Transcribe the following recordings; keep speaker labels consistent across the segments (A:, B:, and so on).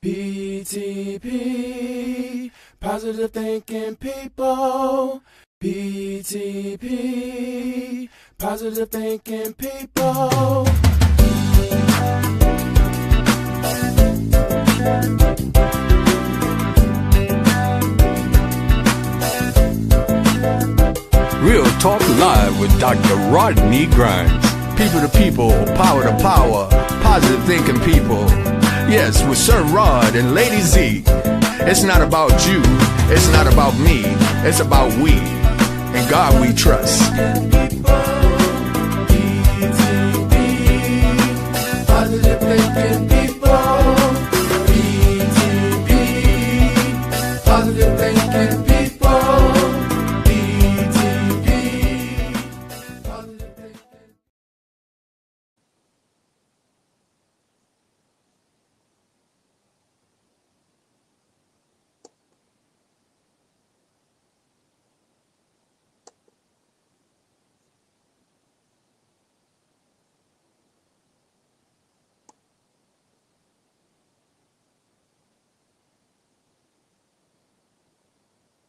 A: PTP, positive thinking people. PTP, positive thinking people.
B: Real Talk Live with Dr. Rodney Grimes. People to people, power to power, positive thinking people. Yes, with Sir Rod and Lady Z. It's not about you, it's not about me, it's about we. In God we trust.
A: Positive thinking people. PTP, positive thinking people. PTP, positive thinking.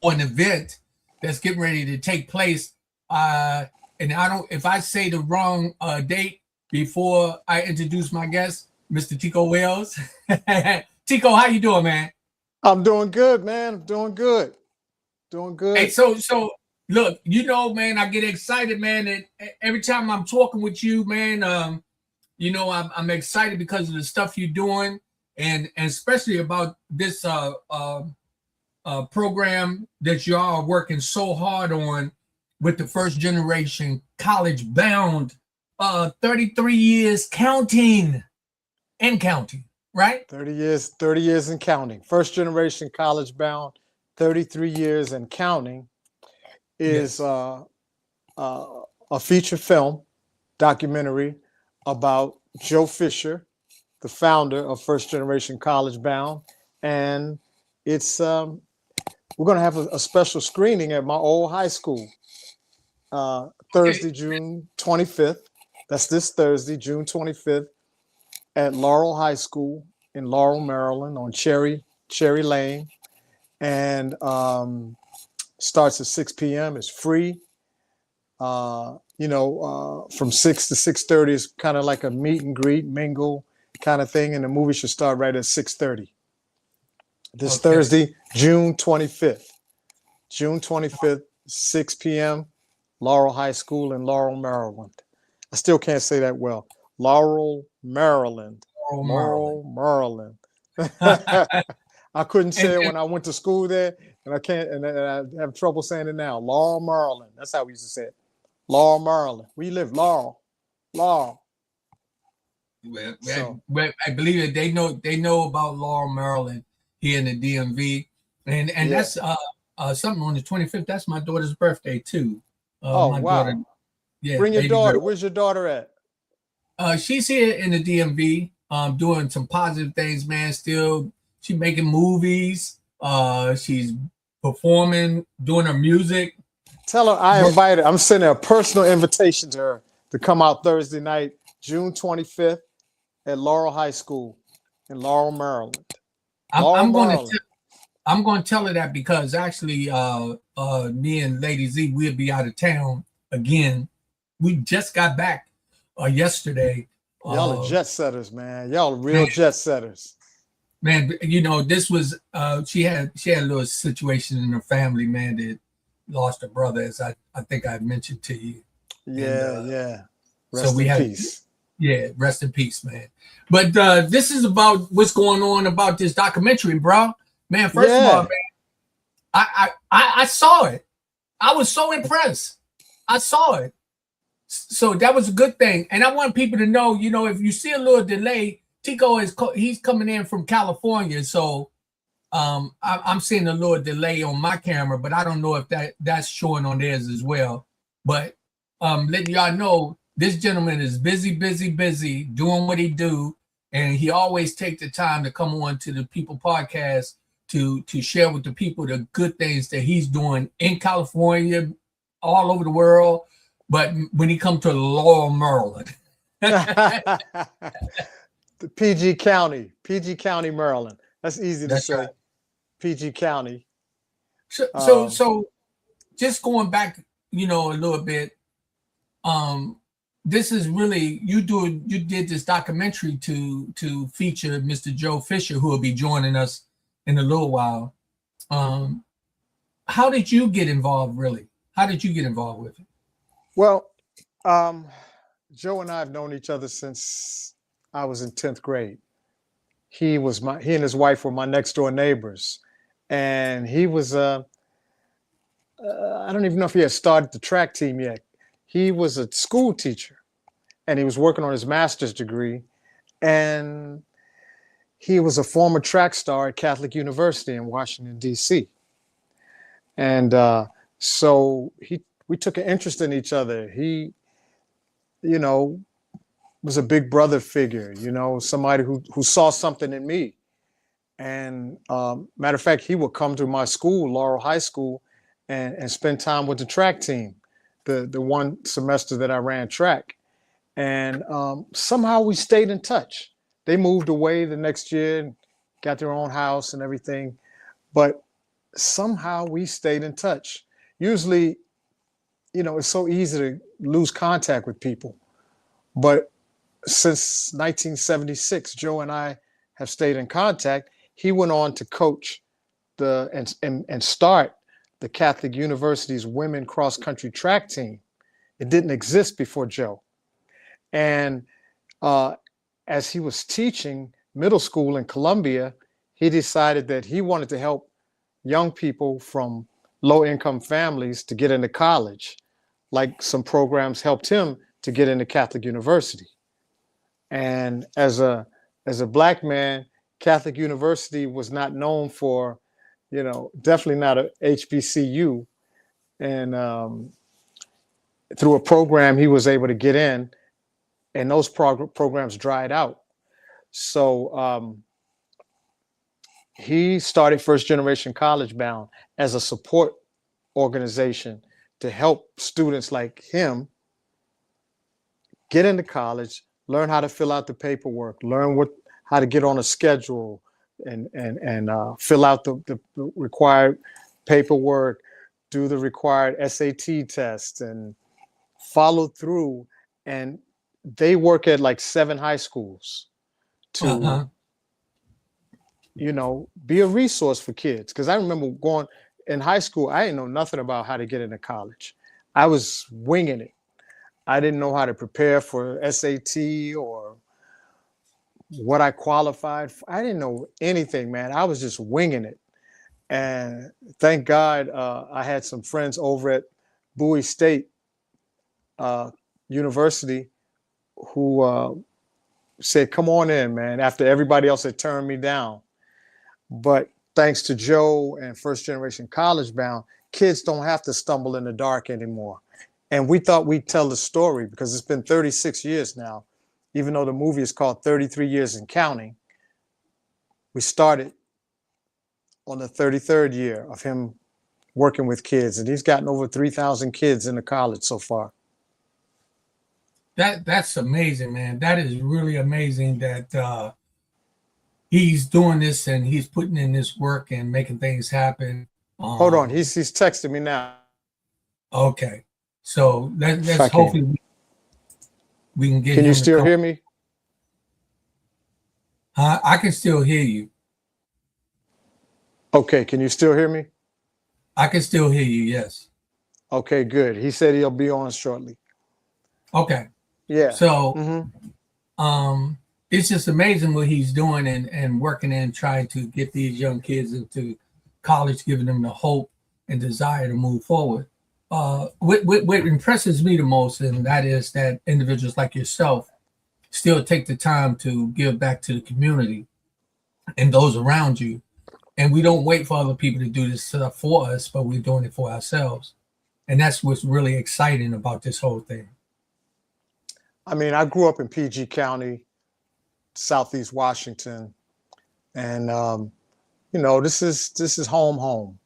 C: An event that's getting ready to take place, and I don't, if I say the wrong date before I introduce my guest, Mr. Tico Wells. Tico, how you doing, man?
D: I'm doing good, man. I'm doing good.
C: Hey, so look, you know, man, I get excited, man, and every time I'm talking with you, man, you know, I'm excited because of the stuff you're doing, and especially about this program that y'all are working so hard on with the first generation college bound, 33 years counting and counting, right?
D: 30 years and counting. First generation college bound, 33 years and counting is a feature film documentary about Joe Fisher, the founder of First Generation College Bound, and it's we're going to have a special screening at my old high school Thursday, June 25th. That's this Thursday, June 25th, at Laurel High School in Laurel, Maryland, on Cherry Lane, and starts at 6 p.m. It's free. From 6 to 6:30 is kind of like a meet and greet, mingle kind of thing, and the movie should start right at 6:30. This Thursday, June 25th. June 25th, 6 p.m., Laurel High School in Laurel, Maryland. I still can't say that well. Laurel, Maryland. Laurel, Maryland. I couldn't say it when I went to school there, and I can't, and I have trouble saying it now. Laurel, Maryland. That's how we used to say it. Laurel, Maryland. We live Laurel. Laurel.
C: Well, I believe that they know about Laurel, Maryland here in the DMV, and that's something on the 25th. That's my daughter's birthday too.
D: My
C: wow!
D: Daughter, bring your daughter. Where's your daughter at?
C: She's here in the DMV, doing some positive things, man. Still, she's making movies. She's performing, doing her music.
D: Tell her I invited. I'm sending a personal invitation to her to come out Thursday night, June 25th, at Laurel High School in Laurel, Maryland.
C: I'm going to tell her that because actually, me and Lady Z will be out of town again. We just got back yesterday.
D: Y'all are jet setters, man. Y'all are real jet setters.
C: Man, you know, this was she had a little situation in her family, man, that lost her brother, as I think I mentioned to you.
D: Yeah. Rest in peace.
C: Yeah, rest in peace, man. But this is about what's going on about this documentary, bro. Man, first of all, man, I saw it. I was so impressed. I saw it. So that was a good thing. And I want people to know, you know, if you see a little delay, Tico he's coming in from California. So I'm seeing a little delay on my camera, but I don't know if that's showing on theirs as well. But letting y'all know, this gentleman is busy doing what he do, and he always take the time to come on to the People Podcast to share with the people the good things that he's doing in California, all over the world. But when he comes to Laurel, Maryland,
D: the PG County, Maryland. That's easy to
C: That's
D: say.
C: right.
D: PG County.
C: So just going back, a little bit. This is really you did this documentary to feature Mr. Joe Fisher, who will be joining us in a little while. How did you get involved, really? How did you get involved with it?
D: Well, Joe and I have known each other since I was in 10th grade. He and his wife were my next door neighbors. And he was, I don't even know if he had started the track team yet. He was a school teacher and he was working on his master's degree. And he was a former track star at Catholic University in Washington, D.C. And so we took an interest in each other. He, was a big brother figure, somebody who saw something in me. And matter of fact, he would come to my school, Laurel High School, and spend time with the track team, the one semester that I ran track. And somehow we stayed in touch. They moved away the next year and got their own house and everything. But somehow we stayed in touch. Usually, it's so easy to lose contact with people. But since 1976, Joe and I have stayed in contact. He went on to coach and start the Catholic University's women cross-country track team. It didn't exist before Joe. And as he was teaching middle school in Columbia, he decided that he wanted to help young people from low-income families to get into college, like some programs helped him to get into Catholic University. And as a Black man, Catholic University was not known for, definitely not a HBCU. And through a program, he was able to get in, and those programs dried out. So he started First Generation College Bound as a support organization to help students like him get into college, learn how to fill out the paperwork, learn how to get on a schedule, and fill out the required paperwork, do the required SAT test, and follow through. And they work at like 7 high schools to, be a resource for kids. Because I remember going in high school, I didn't know nothing about how to get into college. I was winging it. I didn't know how to prepare for SAT or what I qualified for. I didn't know anything, man. I was just winging it. And thank God I had some friends over at Bowie State University who said, come on in, man, after everybody else had turned me down. But thanks to Joe and First Generation College Bound, kids don't have to stumble in the dark anymore. And we thought we'd tell the story because it's been 36 years now, even though the movie is called 33 Years and Counting. We started on the 33rd year of him working with kids, and he's gotten over 3,000 kids into college so far.
C: That's amazing, man. That is really amazing that he's doing this and he's putting in this work and making things happen.
D: Hold on, he's texting me now.
C: Okay. So let's hopefully we can get him.
D: Can you still hear me?
C: I can still hear you.
D: Okay, can you still hear me?
C: I can still hear you, yes.
D: Okay, good. He said he'll be on shortly.
C: Okay.
D: Yeah.
C: So it's just amazing what he's doing and working and trying to get these young kids into college, giving them the hope and desire to move forward. What impresses me the most, and that is that individuals like yourself still take the time to give back to the community and those around you. And we don't wait for other people to do this stuff for us, but we're doing it for ourselves. And that's what's really exciting about this whole thing.
D: I mean, I grew up in PG County, Southeast Washington, and this is home.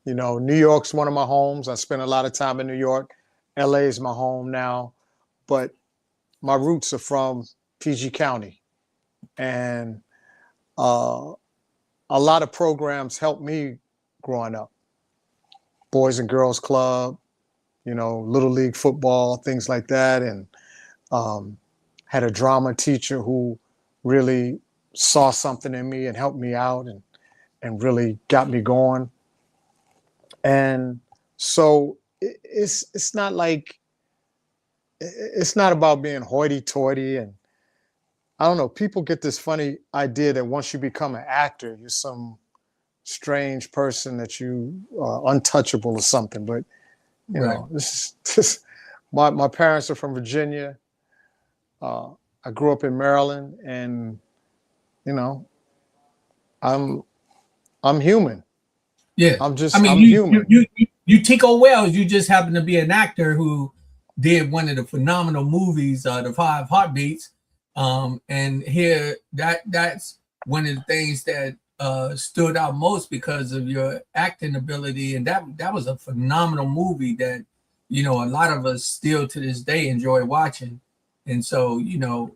D: New York's one of my homes. I spent a lot of time in New York. LA is my home now, but my roots are from PG County. And a lot of programs helped me growing up. Boys and Girls Club, you know, Little League football, things like that. And had a drama teacher who really saw something in me and helped me out and really got me going. And so it's not like, it's not about being hoity-toity. And I don't know, people get this funny idea that once you become an actor, you're some strange person, that you are untouchable or something. But you know, this my parents are from Virginia. I grew up in Maryland, and you know, I'm human.
C: Yeah,
D: I'm
C: you,
D: human.
C: you Tico Wells. You just happen to be an actor who did one of the phenomenal movies, The Five Heartbeats. And here that's one of the things that stood out most because of your acting ability, and that was a phenomenal movie that, you know, a lot of us still to this day enjoy watching. And so, you know,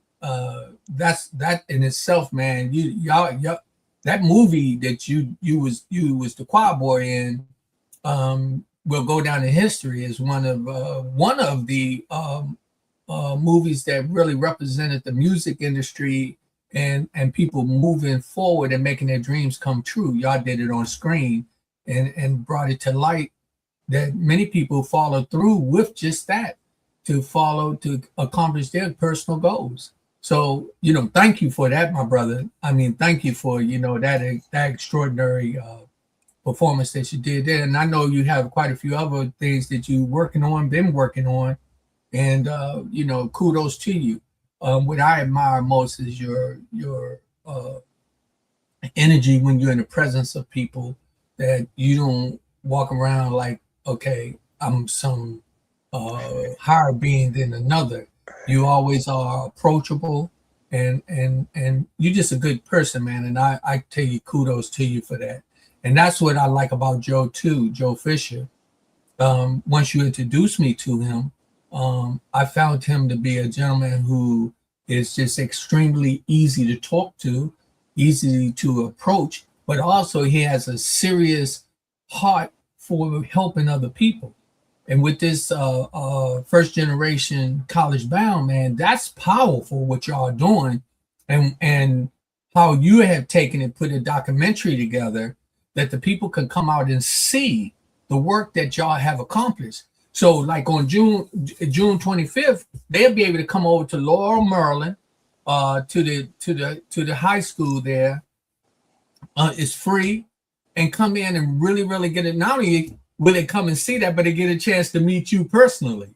C: that's that in itself, man. Y'all that movie that you was the choir boy in will go down in history as one of the movies that really represented the music industry and people moving forward and making their dreams come true. Y'all did it on screen and brought it to light that many people follow through with just that, to accomplish their personal goals. So, you know, thank you for that, my brother. I mean, thank you for, you know, that extraordinary performance that you did there. And I know you have quite a few other things that you been working on. And, you know, kudos to you. What I admire most is your energy when you're in the presence of people, that you don't walk around like, okay, I'm some higher being than another. You always are approachable, and you're just a good person, man. And I tell you, kudos to you for that. And that's what I like about Joe too, Joe Fisher. Once you introduced me to him, I found him to be a gentleman who is just extremely easy to talk to, easy to approach, but also he has a serious heart for helping other people. And with this first generation college bound, man, that's powerful what y'all are doing, and how you have taken and put a documentary together that the people can come out and see the work that y'all have accomplished. So like on June 25th, they'll be able to come over to Laurel, Maryland, to the high school there. It's free, and come in and really get it. Not only will they come and see that, but they get a chance to meet you personally.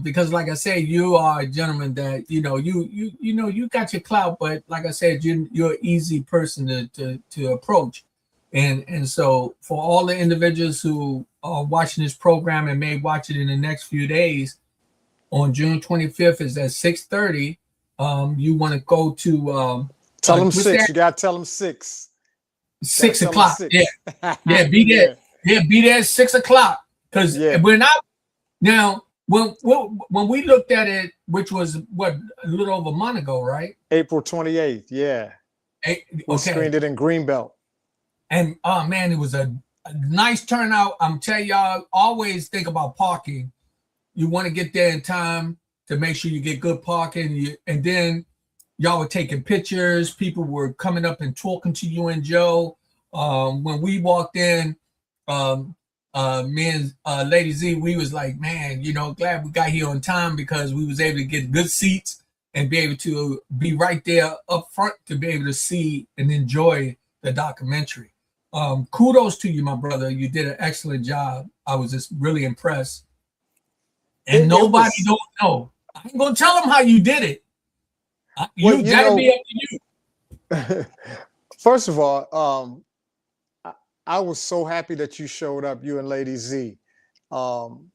C: Because like I said, you are a gentleman that, you know, you got your clout, but like I said, you're an easy person to approach. And so for all the individuals who are watching this program and may watch it in the next few days, on June 25th is at 6:30. You want to go to
D: tell them 6. You gotta tell them 6.
C: 6 o'clock. Yeah, be there. Yeah, be there at 6 o'clock. Because we're not now. When we looked at it, which was a little over a month ago, right?
D: April 28th. Yeah. We screened it in Greenbelt.
C: And oh man, it was a nice turnout. I'm telling y'all, always think about parking. You want to get there in time to make sure you get good parking. And then y'all were taking pictures. People were coming up and talking to you and Joe. When we walked in, me and Lady Z, we was like, man, you know, glad we got here on time, because we was able to get good seats and be able to be right there up front to be able to see and enjoy the documentary. Kudos to you, my brother. You did an excellent job. I was just really impressed. And nobody don't know. I'm gonna tell them how you did it. You gotta be up to you.
D: First of all, I was so happy that you showed up, you and Lady Z. And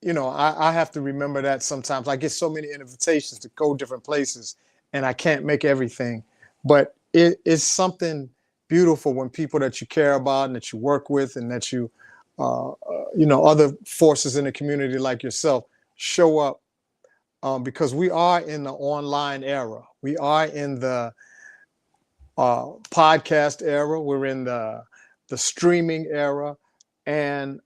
D: you know, I have to remember that sometimes. I get so many invitations to go different places, and I can't make everything. But it is something beautiful when people that you care about and that you work with, and that you know, other forces in the community like yourself show up, because we are in the online era. We are in the podcast era. We're in the streaming era, and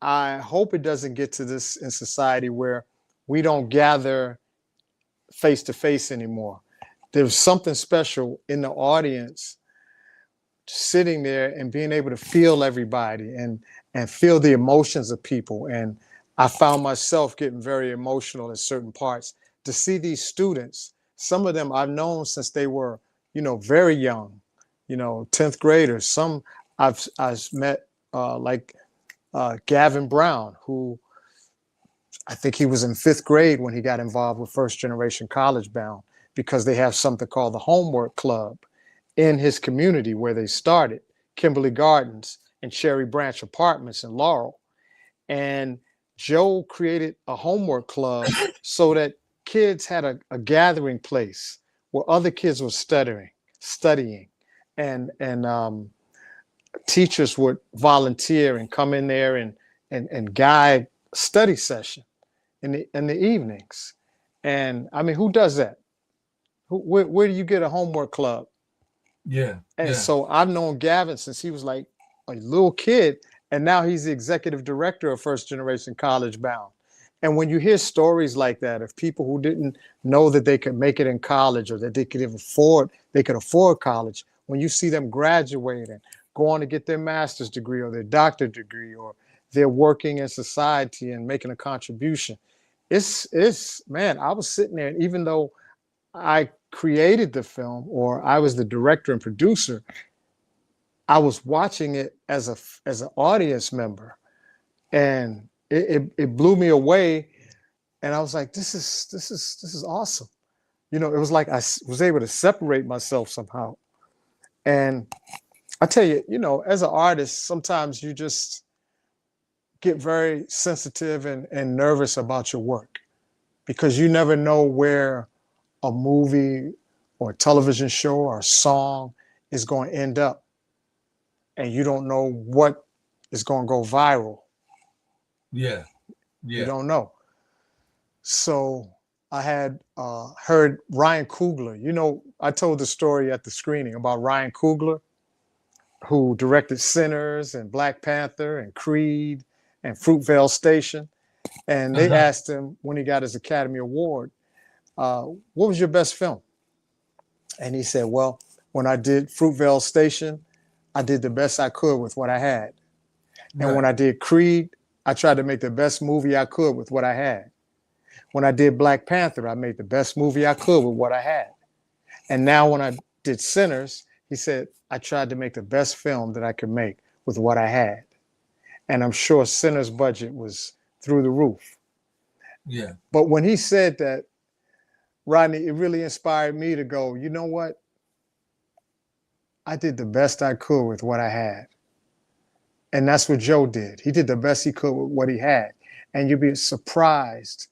D: I hope it doesn't get to this in society where we don't gather face to face anymore. There's something special in the audience sitting there and being able to feel everybody and feel the emotions of people. And I found myself getting very emotional in certain parts to see these students. Some of them I've known since they were, very young, 10th graders. Some I've met like Gavin Brown, who I think he was in 5th grade when he got involved with First Generation College Bound, because they have something called the Homework Club in his community where they started, Kimberly Gardens and Cherry Branch Apartments in Laurel. And Joe created a homework club so that kids had a gathering place where other kids were studying, and teachers would volunteer and come in there and guide study session in the evenings. And I mean, who does that? Where do you get a homework club?
C: Yeah.
D: And so I've known Gavin since he was like a little kid, and now he's the executive director of First Generation College Bound. And when you hear stories like that of people who didn't know that they could make it in college, or that they could afford college, when you see them graduate and go on to get their master's degree or their doctorate degree, or they're working in society and making a contribution, it's man, I was sitting there, and even though I created the film, or I was the director and producer, I was watching it as an audience member, and it blew me away. And I was like, this is awesome. It was like I was able to separate myself somehow. And I tell you, as an artist, sometimes you just get very sensitive and nervous about your work, because you never know where a movie or a television show or a song is going to end up. And you don't know what is going to go viral.
C: Yeah.
D: You don't know. So I had heard Ryan Coogler. I told the story at the screening about Ryan Coogler, who directed Sinners and Black Panther and Creed and Fruitvale Station. And they asked him when he got his Academy Award, what was your best film? And he said, well, when I did Fruitvale Station, I did the best I could with what I had. And when I did Creed, I tried to make the best movie I could with what I had. When I did Black Panther, I made the best movie I could with what I had. And now when I did Sinners, he said, I tried to make the best film that I could make with what I had. And I'm sure Sinners' budget was through the roof.
C: Yeah.
D: But when he said that, Rodney, it really inspired me to go, you know what? I did the best I could with what I had. And that's what Joe did. He did the best he could with what he had. And you'll be surprised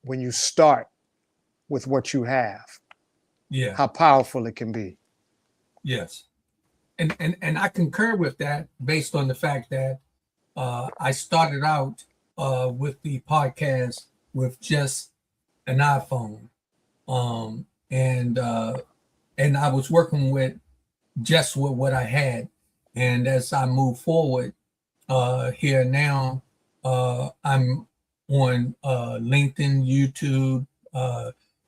D: when you start with what you have.
C: Yeah.
D: How powerful it can be.
C: Yes. And I concur with that, based on the fact that I started out with the podcast with just an iPhone. And I was working with just with what I had. And as I move forward here now, I'm on LinkedIn, YouTube,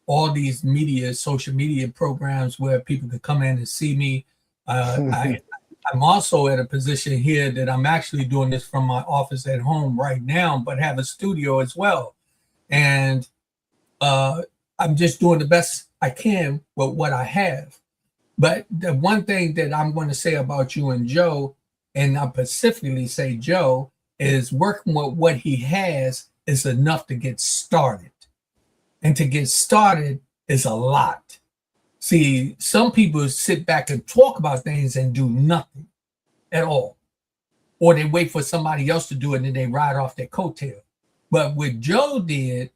C: all these social media programs where people can come in and see me. I'm also at a position here that I'm actually doing this from my office at home right now, but have a studio as well. And I'm just doing the best I can with what I have. But the one thing that I'm going to say about you and Joe, and I specifically say Joe, is working with what he has is enough to get started. And to get started is a lot. See, some people sit back and talk about things and do nothing at all. Or they wait for somebody else to do it and then they ride off their coattail. But what Joe did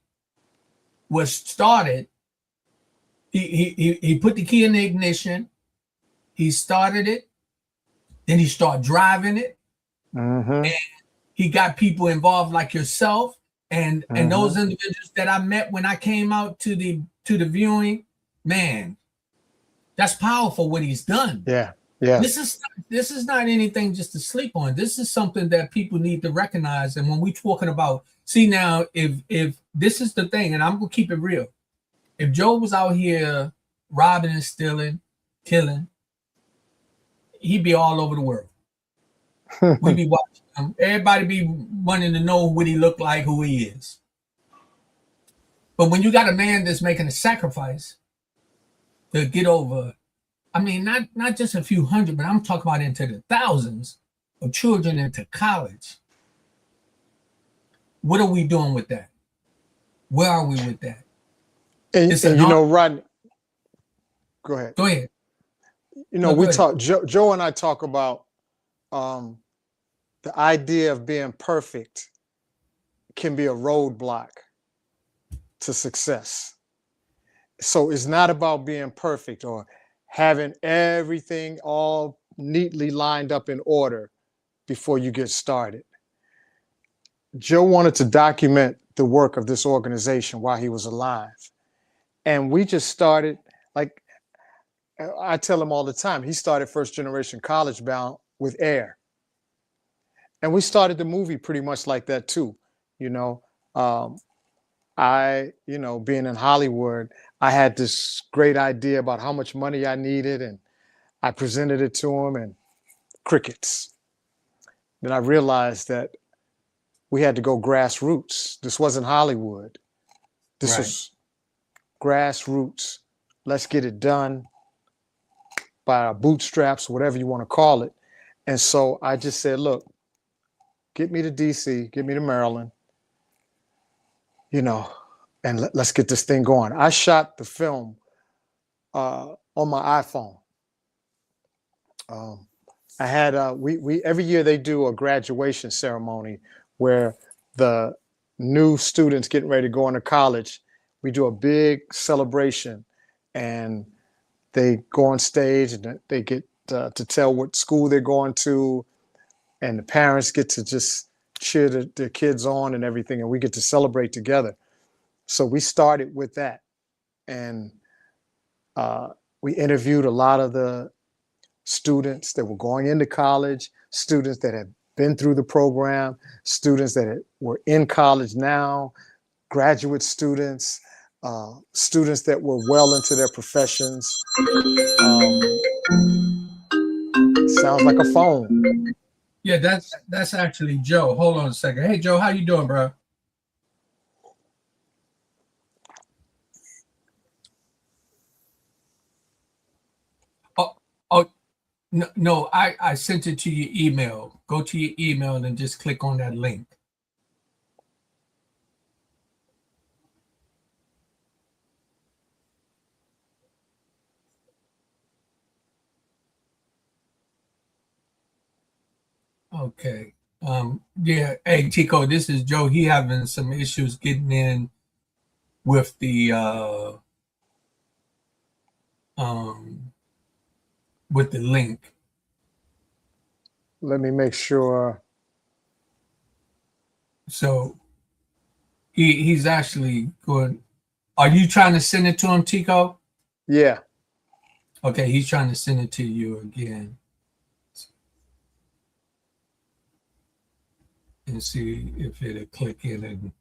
C: was started. He put the key in the ignition. He started it. Then he started driving it. And he got people involved like yourself and those individuals that I met when I came out to the viewing. Man, That's powerful what he's done.
D: Yeah. Yeah.
C: This is not anything just to sleep on. This is something that people need to recognize. And when we're talking about, see now, if this is the thing, and I'm gonna keep it real. If Joe was out here robbing and stealing, killing, he'd be all over the world. We'd be watching him. Everybody be wanting to know what he looked like, who he is. But when you got a man that's making a sacrifice to get over, I mean, not just a few hundred, but I'm talking about into the thousands of children into college. What are we doing with that? Where are we with that?
D: And you know, Rodney, go ahead.
C: Go ahead.
D: You know, we talk, Joe and I talk about the idea of being perfect can be a roadblock to success. So it's not about being perfect or having everything all neatly lined up in order before you get started. Joe wanted to document the work of this organization while he was alive. And we just started, like I tell him all the time, he started First Generation College Bound with Air. And we started the movie pretty much like that too. You know, you know, being in Hollywood, I had this great idea about how much money I needed, and I presented it to him, and crickets. Then I realized that we had to go grassroots. This wasn't Hollywood. This was grassroots. Let's get it done by our bootstraps, whatever you want to call it. And so I just said, look, get me to DC, get me to Maryland, you know, and let's get this thing going. I shot the film on my iPhone. I had we every year they do a graduation ceremony where the new students getting ready to go into college, we do a big celebration, and they go on stage and they get to tell what school they're going to, and the parents get to just cheer their kids on and everything, and we get to celebrate together. So we started with that, and we interviewed a lot of the students that were going into college, students that had been through the program, students that were in college now, graduate students, students that were well into their professions. Sounds like a phone.
C: Yeah, that's actually Joe. Hold on a second. Hey, Joe, how you doing, bro? Oh, no, I sent it to your email. Go to your email and then just click on that link. Okay. Yeah. Hey, Tico, this is Joe. He having some issues getting in with the link.
D: Let me make sure.
C: So he's actually going. Are you trying to send it to him, Tico?
D: Yeah.
C: Okay, he's trying to send it to you again. And see if it'll click in. And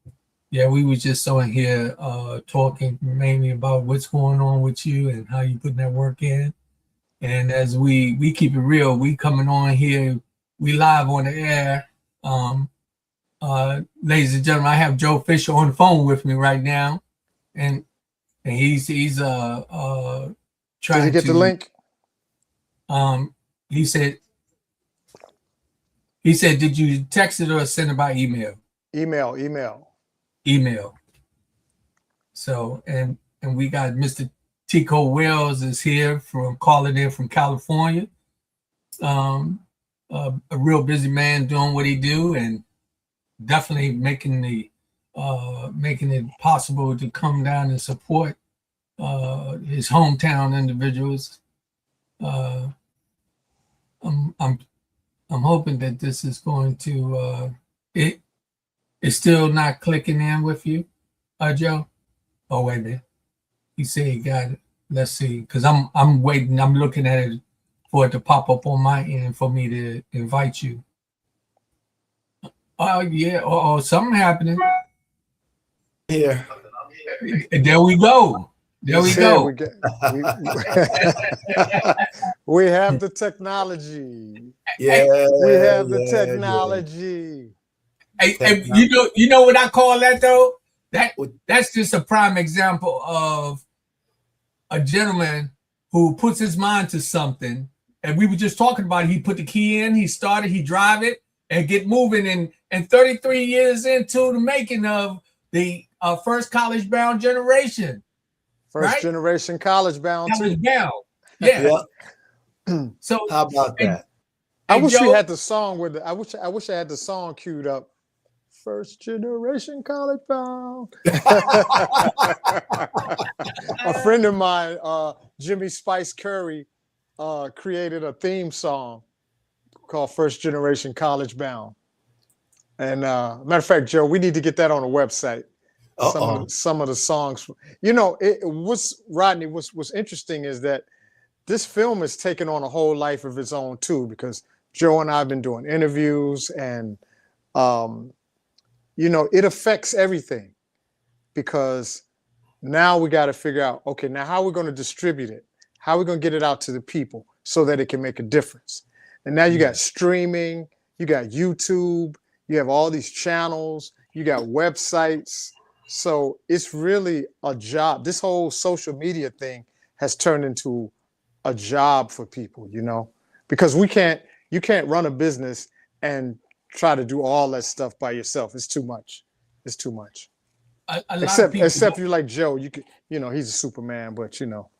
C: yeah, we were just on here talking mainly about what's going on with you and how you putting that work in. And as we keep it real, we coming on here, we live on the air. Ladies and gentlemen, I have Joe Fisher on the phone with me right now, and he's trying.
D: Did he get the link?
C: He said, did you text it or send it by email? Email. So, and we got Mr. Tico Wells is here calling in from California. A real busy man doing what he do, and definitely making it possible to come down and support his hometown individuals. I'm hoping that this is going to it's still not clicking in with you, Joe. Oh, wait a minute. He said he got it. Let's see, because I'm waiting. I'm looking at it for it to pop up on my end for me to invite you. Oh yeah. Oh, something happening.
E: Here.
C: There we go. There we go.
D: We, we have the technology.
E: Yeah.
D: We have the technology.
C: Hey, you know what I call that though? That's just a prime example of a gentleman who puts his mind to something. And we were just talking about it. He put the key in, he started, he drive it and get moving. And 33 years into the making of the first college bound generation.
D: First
C: right?
D: generation college bound.
C: College bound. Yeah. So
E: how about that?
D: I wish we had the song with I wish I had the song queued up. First generation college bound. A friend of mine, Jimmy Spice Curry, created a theme song called First Generation College Bound. And matter of fact, Joe, we need to get that on the website. Some of the songs. You know, Rodney, what's interesting is that this film has taken on a whole life of its own too, because Joe and I have been doing interviews and you know, it affects everything, because now we got to figure out, okay, now how are we going to distribute it? How are we going to get it out to the people so that it can make a difference? And now you got streaming, you got YouTube, you have all these channels, you got websites. So it's really a job. This whole social media thing has turned into a job for people, you know, because you can't run a business and try to do all that stuff by yourself. It's too much. It's too much. Except you like Joe, you could, you know, he's a Superman, but you know.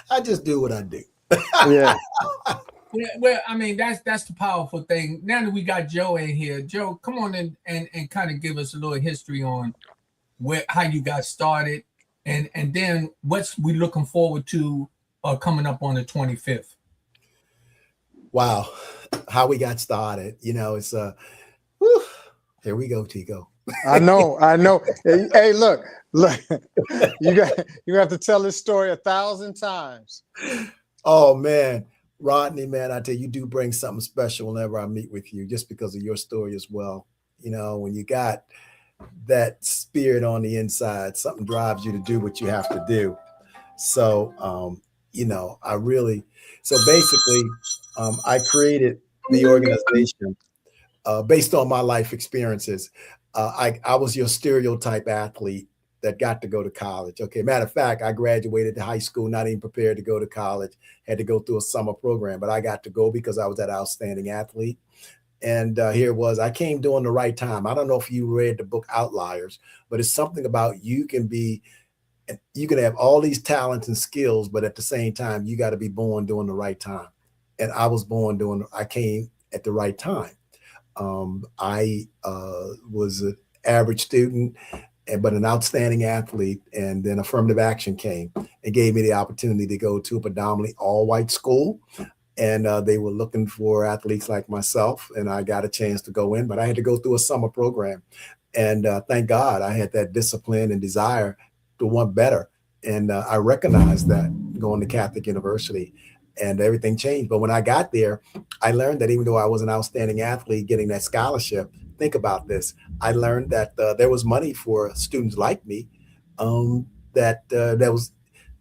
E: I just do what I do.
D: Yeah.
C: Well, I mean, that's the powerful thing. Now that we got Joe in here, Joe, come on in and kind of give us a little history on how you got started, and then what's we looking forward to coming up on the 25th.
E: Wow, how we got started. You know, it's here we go, Tico.
D: I know. Hey, look, you have to tell this story 1,000 times.
E: Oh man, Rodney, man, I tell you, you do bring something special whenever I meet with you, just because of your story as well. You know, when you got that spirit on the inside, something drives you to do what you have to do. So, you know, so basically, I created the organization based on my life experiences. I was your stereotype athlete that got to go to college. Okay, matter of fact, I graduated to high school, not even prepared to go to college, had to go through a summer program, but I got to go because I was that outstanding athlete. And here it was, I came during the right time. I don't know if you read the book Outliers, but it's something about you can have all these talents and skills, but at the same time, you got to be born during the right time. And I was born I came at the right time. I was an average student, but an outstanding athlete. And then affirmative action came and gave me the opportunity to go to a predominantly all-white school. And they were looking for athletes like myself. And I got a chance to go in, but I had to go through a summer program. And thank God I had that discipline and desire to want better. And I recognized that going to Catholic University. And everything changed. But when I got there, I learned that even though I was an outstanding athlete getting that scholarship, think about this. I learned that there was money for students like me that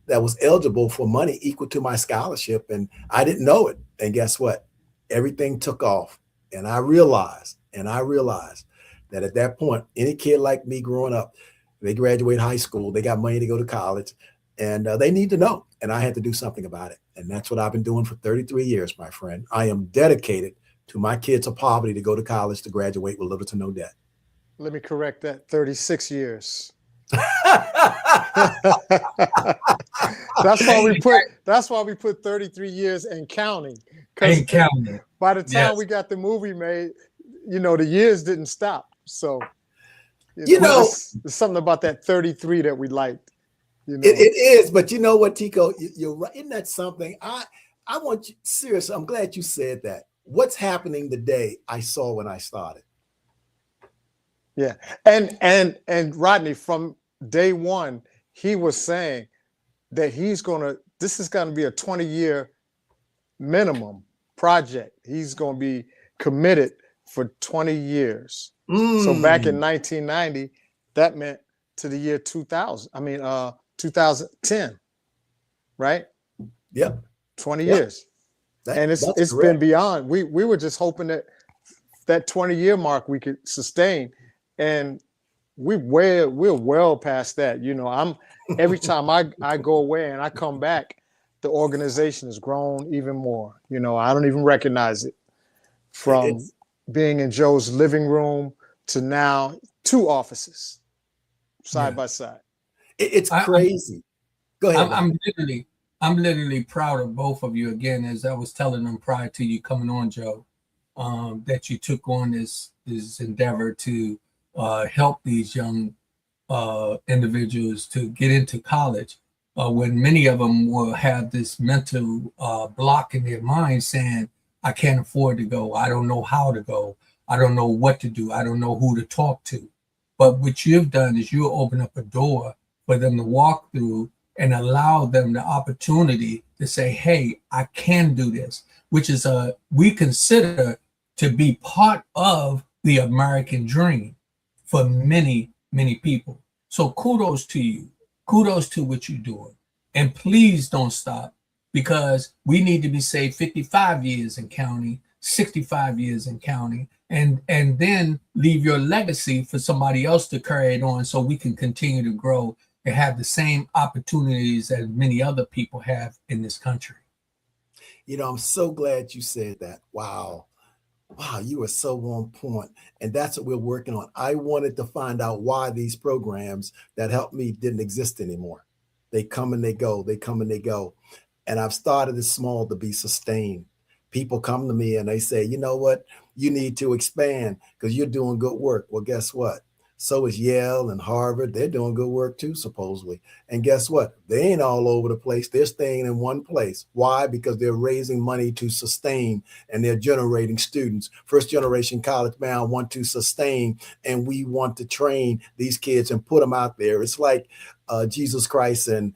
E: was eligible for money equal to my scholarship. And I didn't know it. And guess what? Everything took off. And I realized that at that point, any kid like me growing up, they graduate high school, they got money to go to college, and they need to know. And I had to do something about it. And that's what I've been doing for 33 years, my friend. I am dedicated to my kids of poverty to go to college to graduate with little to no debt.
D: Let me correct that, 36 years. That's why we put 33 years and counting.
C: And counting.
D: By the time we got the movie made, you know, the years didn't stop. So you know, there's something about that 33 that we liked. You know?
E: It is, but you know what, Tico, you're right. Isn't that something? I want you, seriously, I'm glad you said that. What's happening today, I saw when I started.
D: Yeah. And Rodney, from day one, he was saying, that this is gonna be a 20-year minimum project. He's gonna be committed for 20 years. So back in 1990, that meant to the year 2000. 2010, right?
E: Yep.
D: 20
E: Yep.
D: years. And it's been beyond. We were just hoping that 20-year mark we could sustain. And we're well past that. You know, every time I go away and I come back, the organization has grown even more. You know, I don't even recognize it. From being in Joe's living room to now 2 offices side by side.
E: It's crazy. Go ahead.
C: I'm literally proud of both of you. Again, as I was telling them prior to you coming on, Joe, that you took on this endeavor to help these young individuals to get into college, when many of them will have this mental block in their mind saying, I can't afford to go. I don't know how to go. I don't know what to do. I don't know who to talk to. But what you've done is you open up a door for them to walk through and allow them the opportunity to say, hey, I can do this, which is we consider to be part of the American dream for many, many people. So kudos to you. Kudos to what you're doing. And please don't stop, because we need to be saved 55 years and counting, 65 years and counting, and then leave your legacy for somebody else to carry it on so we can continue to grow and have the same opportunities as many other people have in this country.
E: You know, I'm so glad you said that. Wow, you are so on point. And that's what we're working on. I wanted to find out why these programs that helped me didn't exist anymore. They come and they go, they come and they go. And I've started it small to be sustained. People come to me and they say, you know what, you need to expand because you're doing good work. Well, guess what? So is Yale and Harvard. They're doing good work too, supposedly. And guess what? They ain't all over the place. They're staying in one place. Why? Because they're raising money to sustain and they're generating students. First generation college bound want to sustain, and we want to train these kids and put them out there. It's like Jesus Christ and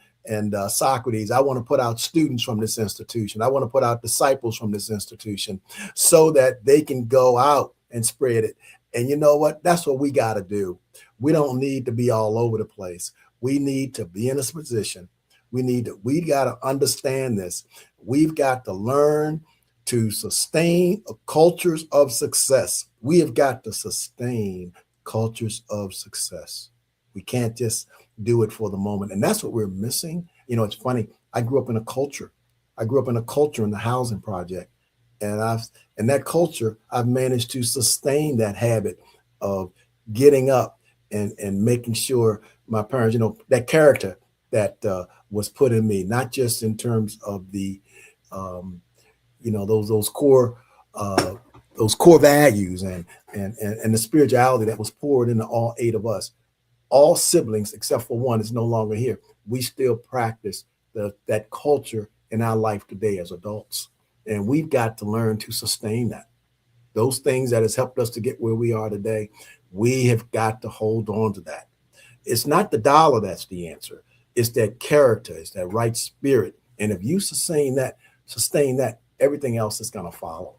E: Socrates. I want to put out students from this institution. I want to put out disciples from this institution so that they can go out and spread it. And you know what? That's what we got to do. We don't need to be all over the place. We need to be in this position. We got to understand this. We've got to learn to sustain cultures of success. We have got to sustain cultures of success. We can't just do it for the moment. And that's what we're missing. You know, it's funny. I grew up in a culture. in the housing project. And that culture, I've managed to sustain that habit of getting up and making sure my parents, you know, that character that was put in me, not just in terms of the, you know, those core values and the spirituality that was poured into all 8 of us. All siblings, except for one, is no longer here. We still practice that culture in our life today as adults. And we've got to learn to sustain that. Those things that has helped us to get where we are today, we have got to hold on to that. It's not the dollar that's the answer. It's that character, it's that right spirit. And if you sustain that, everything else is going to follow.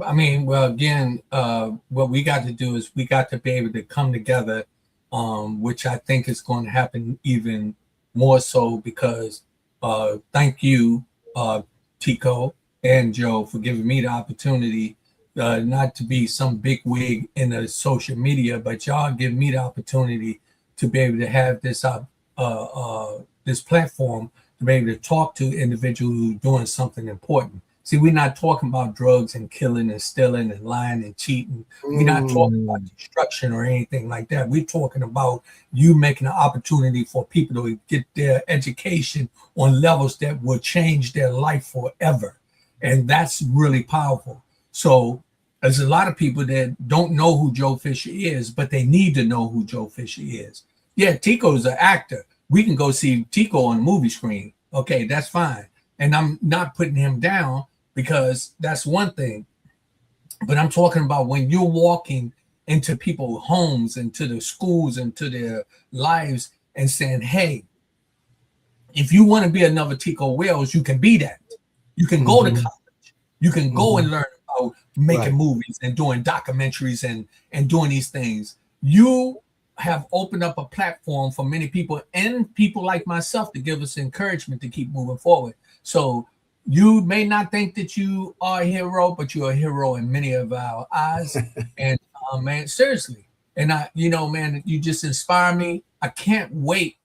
C: I mean, well, again, what we got to do is we got to be able to come together, which I think is going to happen even more so because thank you, Tico and Joe, for giving me the opportunity not to be some big wig in the social media, but y'all give me the opportunity to be able to have this this platform to be able to talk to individuals who are doing something important. See, we're not talking about drugs and killing and stealing and lying and cheating. We're not talking about destruction or anything like that. We're talking about you making an opportunity for people to get their education on levels that will change their life forever. And that's really powerful. So there's a lot of people that don't know who Joe Fisher is, but they need to know who Joe Fisher is. Yeah, Tico's an actor. We can go see Tico on the movie screen. Okay, that's fine. And I'm not putting him down, because that's one thing. But I'm talking about when you're walking into people's homes, into the schools, into their lives and saying, hey, if you want to be another Tico Wells, you can be that. You can go to college. You can go and learn about making movies and doing documentaries and doing these things. You have opened up a platform for many people and people like myself to give us encouragement to keep moving forward. So you may not think that you are a hero, but you're a hero in many of our eyes. And man, seriously. And man, you just inspire me. I can't wait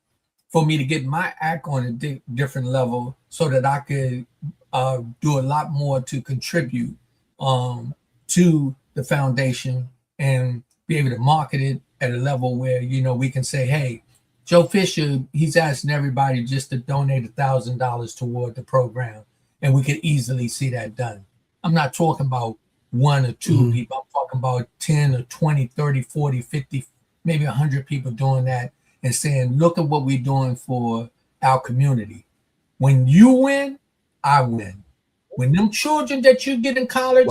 C: for me to get my act on a different level so that I could do a lot more to contribute to the foundation and be able to market it at a level where, we can say, hey, Joe Fisher, he's asking everybody just to donate $1,000 toward the program. And we could easily see that done. I'm not talking about 1 or 2 people. I'm talking about 10 or 20, 30, 40, 50, maybe 100 people doing that and saying, look at what we're doing for our community. When you win, I win. When them children that you get in college,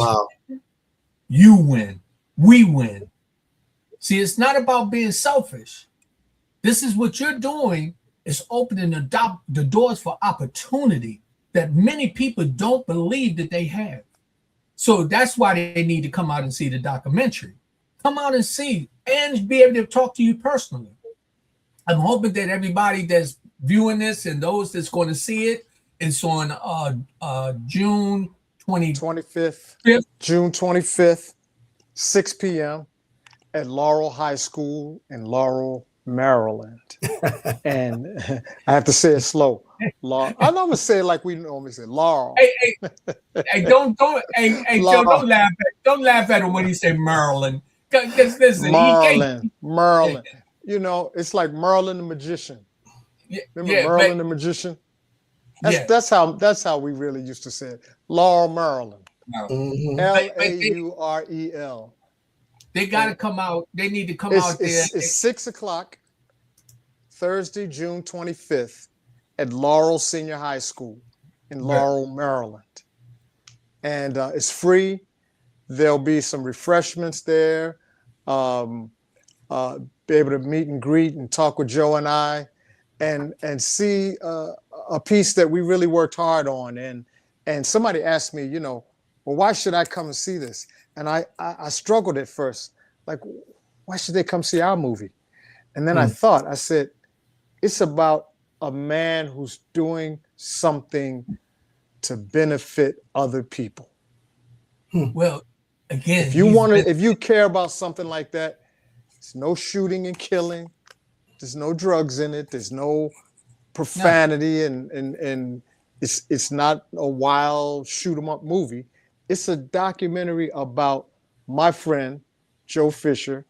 C: you win. We win. See, it's not about being selfish. This is what you're doing is opening the doors for opportunity that many people don't believe that they have. So that's why they need to come out and see the documentary. Come out and see and be able to talk to you personally. I'm hoping that everybody that's viewing this and those that's going to see it, it's on June 25th.
D: June 25th, 6 p.m. at Laurel High School in Laurel, Maryland. And I have to say it slow. Laurel. I'm gonna say it like we normally say, Laurel.
C: Hey, don't Joe, don't laugh at him when he say Maryland. Because listen,
D: Merlin. It's like Merlin the magician. Remember Merlin the magician? That's how we really used to say it. Laurel, Maryland. Laurel.
C: They gotta come out. They need to come out there.
D: It's 6 o'clock, Thursday, June 25th, at Laurel Senior High School in Laurel, Maryland. And it's free. There'll be some refreshments there. Be able to meet and greet and talk with Joe and I, and see a piece that we really worked hard on. And somebody asked me, well, why should I come and see this? And I struggled at first, like, why should they come see our movie? And then I said, it's about a man who's doing something to benefit other people.
C: Well, again,
D: if you care about something like that, there's no shooting and killing, there's no drugs in it, there's no profanity, and it's not a wild shoot 'em up movie. It's a documentary about my friend Joe Fisher,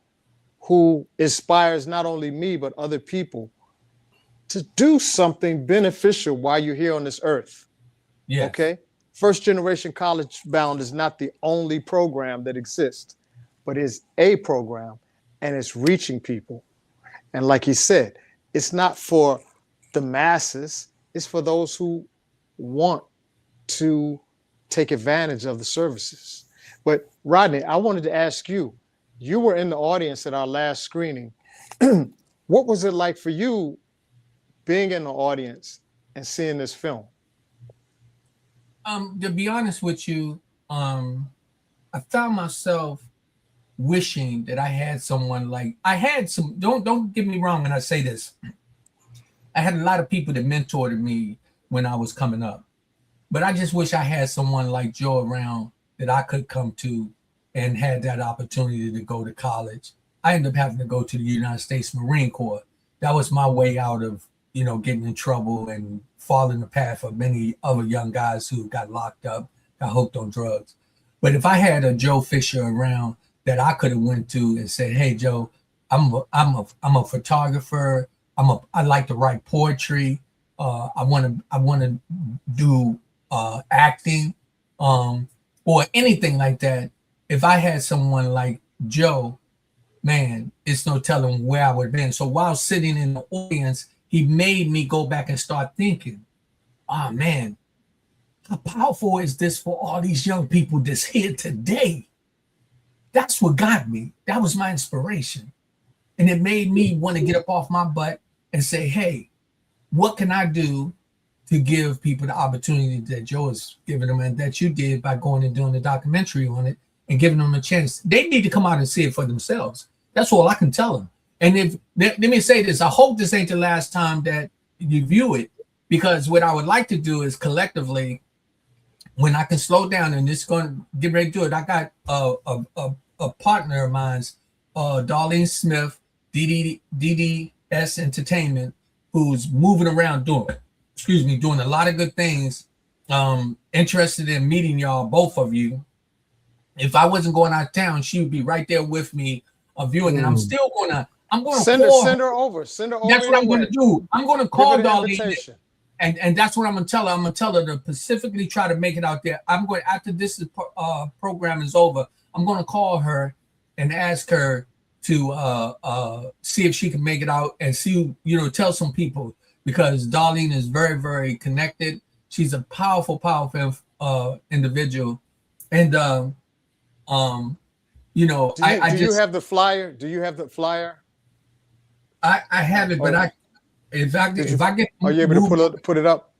D: who inspires not only me but other people to do something beneficial while you're here on this earth.
C: Yeah.
D: Okay. First Generation College Bound is not the only program that exists, but is a program, and it's reaching people. And like he said, it's not for the masses, it's for those who want to take advantage of the services. But Rodney, I wanted to ask you, you were in the audience at our last screening. What was it like for you being in the audience and seeing this film?
C: To be honest with you, I found myself wishing that I had someone like don't get me wrong when I say this. I had a lot of people that mentored me when I was coming up, but I just wish I had someone like Joe around that I could come to and had that opportunity to go to college. I ended up having to go to the United States Marine Corps. That was my way out of, getting in trouble and following the path of many other young guys who got locked up, got hooked on drugs. But if I had a Joe Fisher around that I could have went to and said, "Hey, Joe, I'm a photographer. I like to write poetry. I want to do acting, or anything like that." If I had someone like Joe, man, it's no telling where I would have been. So while sitting in the audience, he made me go back and start thinking, oh man, how powerful is this for all these young people that's here today? That's what got me. That was my inspiration. And it made me want to get up off my butt and say, hey, what can I do to give people the opportunity that Joe is giving them and that you did by going and doing the documentary on it and giving them a chance. They need to come out and see it for themselves. That's all I can tell them. And if let me say this, I hope this ain't the last time that you view it, because what I would like to do is collectively, when I can slow down and it's going to get ready to do it, I got a partner of mine's, Darlene Smith, DDS Entertainment, who's moving around doing a lot of good things. Interested in meeting y'all, both of you. If I wasn't going out of town, she would be right there with me, viewing, and I'm going to
D: send her over.
C: That's what I'm going to do. I'm going to call Darlene, and that's what I'm going to tell her. I'm going to tell her to specifically try to make it out there. I'm going, after this program is over, I'm going to call her and ask her to see if she can make it out and see, tell some people, because Darlene is very, very connected. She's a powerful individual. And, do you have the flyer? Do you have the flyer? I have it, but if I get,
D: are you able to put it up?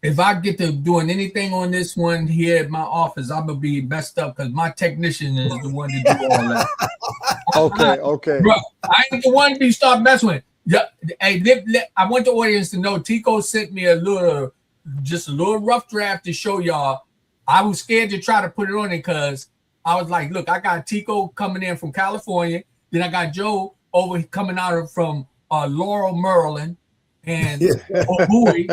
C: If I get to doing anything on this one here at my office, I'm gonna be messed up because my technician is the one to do all that.
D: Okay.
C: Bro, I ain't the one to start messing with. Yeah, hey, I want the audience to know Tico sent me a little rough draft to show y'all. I was scared to try to put it on it because I was like, look, I got Tico coming in from California, then I got Joe coming out from Laurel, Maryland, and Bowie,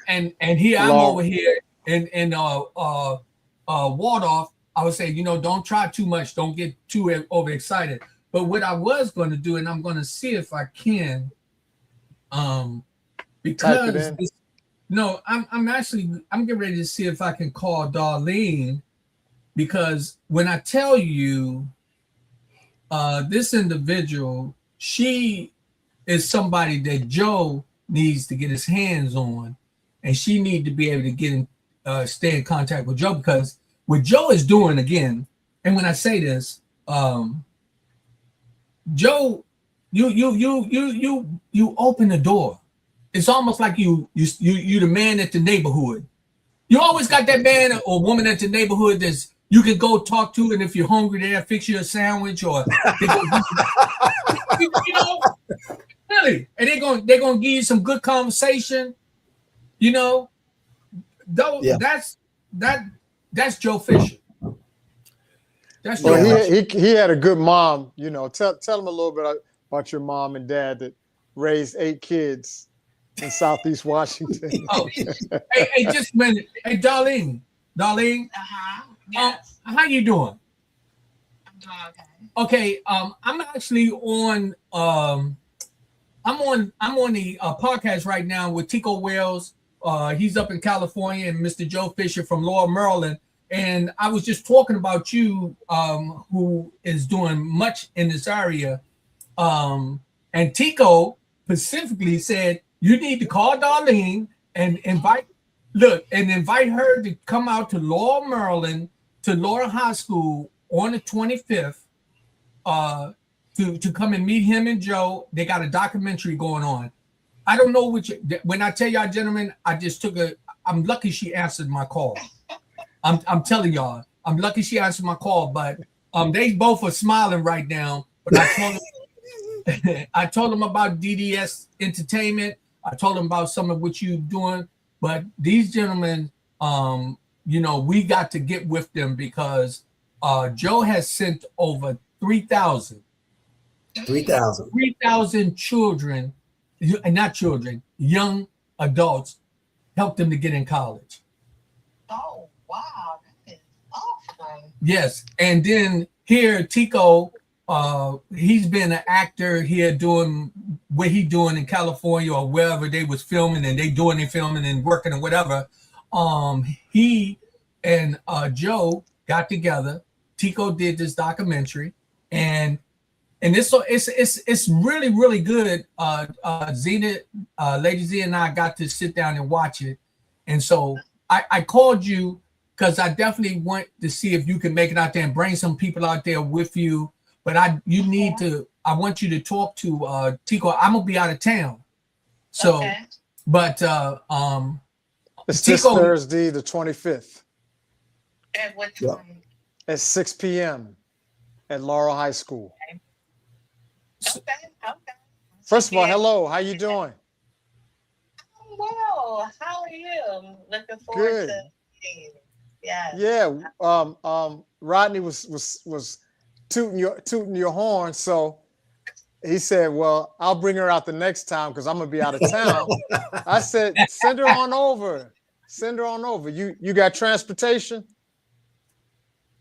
C: and here I'm over here in Waldorf. I would say, don't try too much, don't get too overexcited. But what I was going to do, and I'm going to see if I can, because I'm getting ready to see if I can call Darlene, because when I tell you this individual, she is somebody that Joe needs to get his hands on, and she need to be able to get stay in contact with Joe, because what Joe is doing again, and when I say this, Joe, you open the door. It's almost like you the man at the neighborhood. You always got that man or woman at the neighborhood that's you can go talk to, and if you're hungry, they'll fix you a sandwich or really, and they're gonna give you some good conversation. That's Joe Fisher. That's Joe Fisher.
D: He had a good mom. Tell him a little bit about your mom and dad that raised 8 kids in Southeast Washington.
C: Hey, just a minute. Hey, Darlene.
F: Yes.
C: How you doing?
F: I'm doing okay.
C: Okay. I'm actually on. I'm on the podcast right now with Tico Wells. He's up in California, and Mr. Joe Fisher from Laurel, Maryland. And I was just talking about you, who is doing much in this area. And Tico specifically said you need to call Darlene and invite her to come out to Laurel, Maryland, to Laurel High School on the 25th, to come and meet him and Joe. They got a documentary going on. I don't know when I tell y'all, gentlemen, I'm lucky she answered my call. I'm telling y'all, I'm lucky she answered my call, but they both are smiling right now. But I told them about DDS Entertainment. I told them about some of what you're doing. But these gentlemen, we got to get with them because Joe has sent over 3,000 children, and not children, young adults, helped them to get in college.
F: Oh, wow. That is awesome.
C: Yes. And then here, Tico, he's been an actor here doing what he doing in California or wherever they was filming, and they doing their filming and working or whatever. He and Joe got together. Tico did this documentary, and it's really, really good. Zena, Lady Z and I got to sit down and watch it. And so I called you because I definitely want to see if you can make it out there and bring some people out there with you. But I want you to talk to Tico. I'm gonna be out of town. So But
D: It's this
C: Tico,
D: Thursday, the 25th,
F: At what
E: Yeah.
F: time?
D: at 6 p.m. at Laurel High School.
F: Okay.
D: First of all,
F: Yeah.
D: hello. How you doing?
F: I'm well. How are you? I'm looking forward
D: Good.
F: to seeing you. Yes.
D: Yeah. Rodney was tooting your horn, so he said, "Well, I'll bring her out the next time because I'm gonna be out of town." I said, "Send her on over. Send her on over. You got transportation?"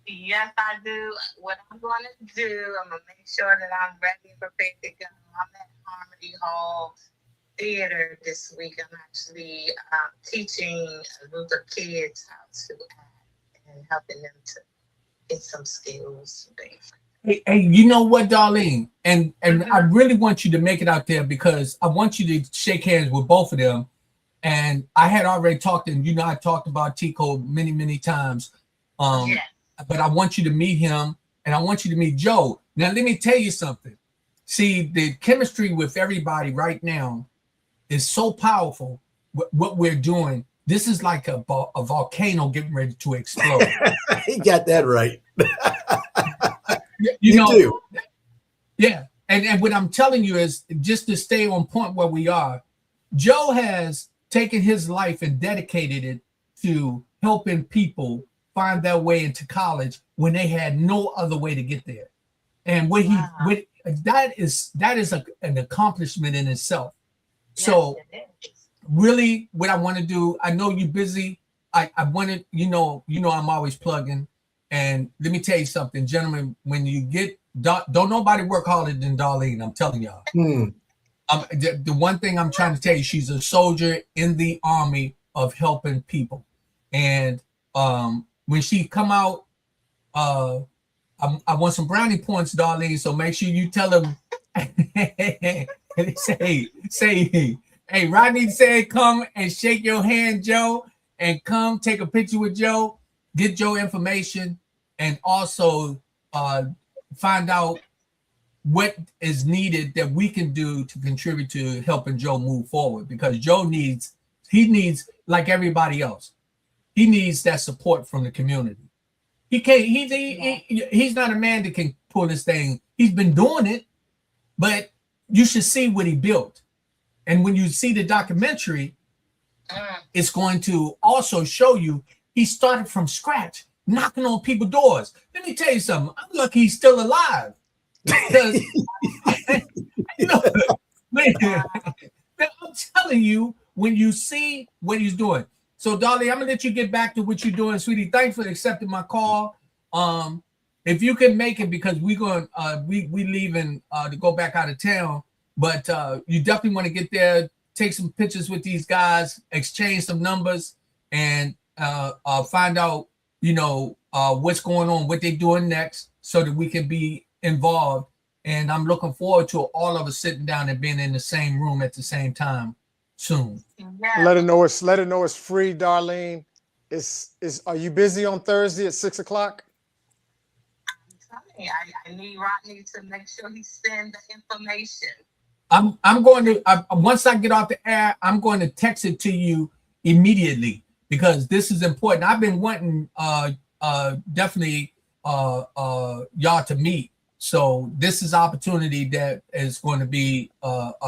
F: Yes, I do. What I'm going to do, I'm going to make sure that I'm ready and prepared to go. I'm at Harmony Hall Theater this week. I'm actually teaching a group of kids how to act and helping them to get some skills and things.
C: hey, you know what, Darlene? And I really want you to make it out there because I want you to shake hands with both of them. And I had already talked, and you know, I talked about Tico many, many times.
F: Yes.
C: But I want you to meet him, and I want you to meet Joe. Now, let me tell you something. See, the chemistry with everybody right now is so powerful. What we're doing, this is like a volcano getting ready to explode.
E: He got that right.
C: You know,
E: do.
C: yeah. And what I'm telling you is just to stay on point where we are. Joe has taken his life and dedicated it to helping people find their way into college when they had no other way to get there. And that is an accomplishment in itself. So
F: Yes, it is.
C: really what I want to do, I know you're busy. I wanted, you know, I'm always plugging. And let me tell you something, gentlemen, when you get, don't nobody work harder than Darlene, I'm telling y'all. The one thing I'm trying to tell you, she's a soldier in the army of helping people. And when she come out, I want some brownie points, Darlene. So make sure you tell them, say, hey, Rodney said, come and shake your hand, Joe, and come take a picture with Joe, get Joe information, and also find out what is needed that we can do to contribute to helping Joe move forward. Because Joe needs, like everybody else, he needs that support from the community. He can't. He's not a man that can pull this thing. He's been doing it, but you should see what he built. And when you see the documentary, it's going to also show you he started from scratch, knocking on people's doors. Let me tell you something. I'm lucky he's still alive. Because you know, man, I'm telling you, when you see what he's doing. So, Darlene, I'm gonna let you get back to what you're doing, sweetie. Thanks for accepting my call. If you can make it, because we leaving to go back out of town, but you definitely want to get there, take some pictures with these guys, exchange some numbers, and find out, you know, what's going on, what they're doing next, so that we can be involved. And I'm looking forward to all of us sitting down and being in the same room at the same time soon.
F: Yeah.
D: Let her know it's free, Darlene. Are you busy on Thursday at 6 o'clock?
F: I need Rodney to make sure he sends the information.
C: I'm going to once I get off the air, I'm going to text it to you immediately because this is important. I've been wanting definitely y'all to meet. So this is opportunity that is going to be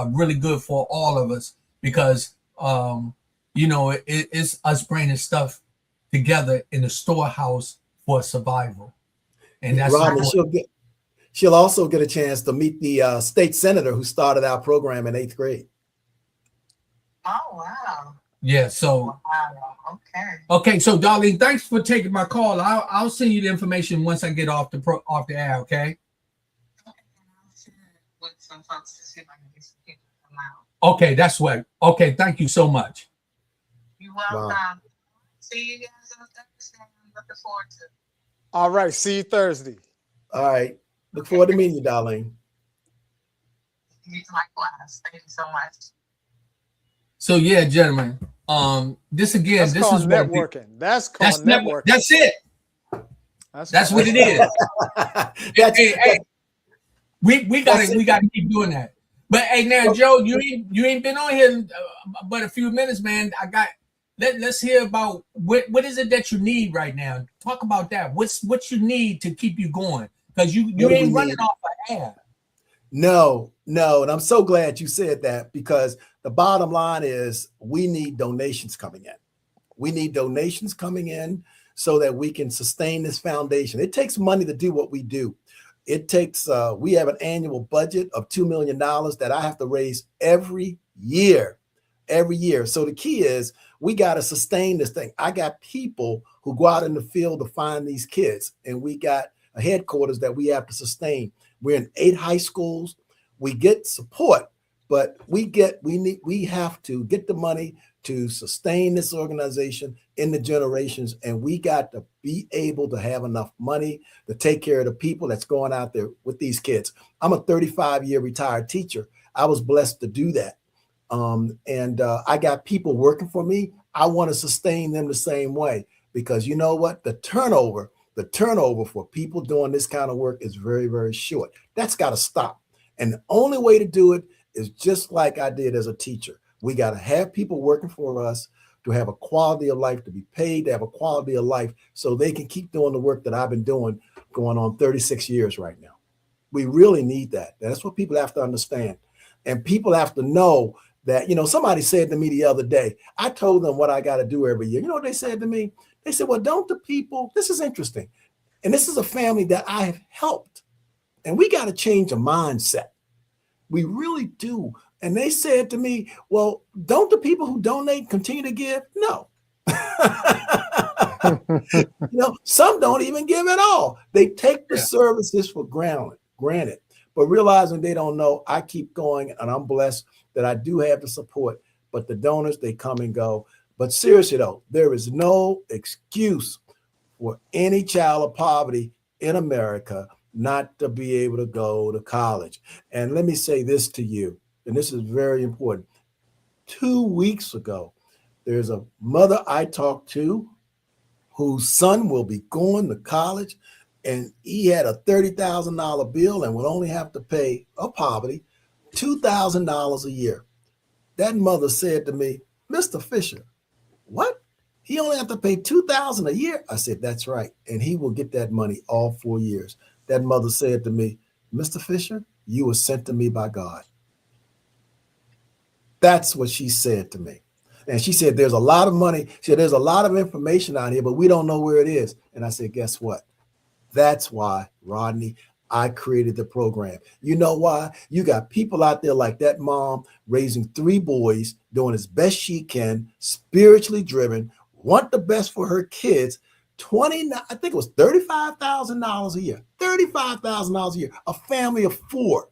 C: really good for all of us because you know it's us bringing stuff together in the storehouse for survival. And that's
E: Rodney, she'll also get a chance to meet the state senator who started our program in 8th grade.
F: Oh, wow.
C: Yeah. So
F: Wow.
C: okay. So Darlene, thanks for taking my call. I'll send you the information once I get off the air. Okay.
F: With some folks to see if I can get some people to come out.
C: Okay, that's right. Okay, thank you so much.
F: You're welcome.
E: Wow.
F: See you guys on Thursday. I'm looking forward to it.
D: All right. See you Thursday.
E: All right. Look forward to meeting you, Darlene.
F: Likewise. Thank you so much.
C: So yeah, gentlemen. This again,
D: That's
C: this
D: called
C: is what
D: networking. That's called networking.
C: That's it. That's what it is.
E: That's,
C: hey, we gotta keep doing that. But hey, now Joe, you ain't been on here but a few minutes, man. Let's hear about what is it that you need right now. Talk about that. What you need to keep you going, because you ain't running off of air.
E: No, and I'm so glad you said that, because the bottom line is we need donations coming in. We need donations coming in so that we can sustain this foundation. It takes money to do what we do. It takes, we have an annual budget of $2 million that I have to raise every year. So the key is we got to sustain this thing. I got people who go out in the field to find these kids, and we got a headquarters that we have to sustain. We're in 8 high schools. We get support, but we have to get the money to sustain this organization in the generations, and we got to be able to have enough money to take care of the people that's going out there with these kids. I'm a 35-year retired teacher. I was blessed to do that. I got people working for me. I want to sustain them the same way, because you know what? The turnover for people doing this kind of work is very, very short. That's got to stop. And the only way to do it is just like I did as a teacher. We got to have people working for us to have a quality of life, to be paid, to have a quality of life, so they can keep doing the work that I've been doing going on 36 years right now. We really need that. That's what people have to understand. And people have to know that, somebody said to me the other day, I told them what I got to do every year. You know what they said to me? They said, well, don't the people, this is interesting. And this is a family that I have helped. And we got to change a mindset. We really do. And they said to me, well, don't the people who donate continue to give? No. Some don't even give at all. They take the services for granted. But realizing they don't know, I keep going, and I'm blessed that I do have the support. But the donors, they come and go. But seriously, though, there is no excuse for any child of poverty in America not to be able to go to college. And let me say this to you, and this is very important. 2 weeks ago, there's a mother I talked to whose son will be going to college, and he had a $30,000 bill and would only have to pay poverty $2,000 a year. That mother said to me, Mr. Fisher, what? He only have to pay $2,000 a year? I said, that's right. And he will get that money all 4 years. That mother said to me, Mr. Fisher, you were sent to me by God. That's what she said to me. And she said, there's a lot of money. She said, there's a lot of information out here, but we don't know where it is. And I said, guess what? That's why, Rodney, I created the program. You know why? You got people out there like that mom raising 3 boys, doing as best she can, spiritually driven, want the best for her kids. I think it was $35,000 a year. $35,000 a year. A family of 4.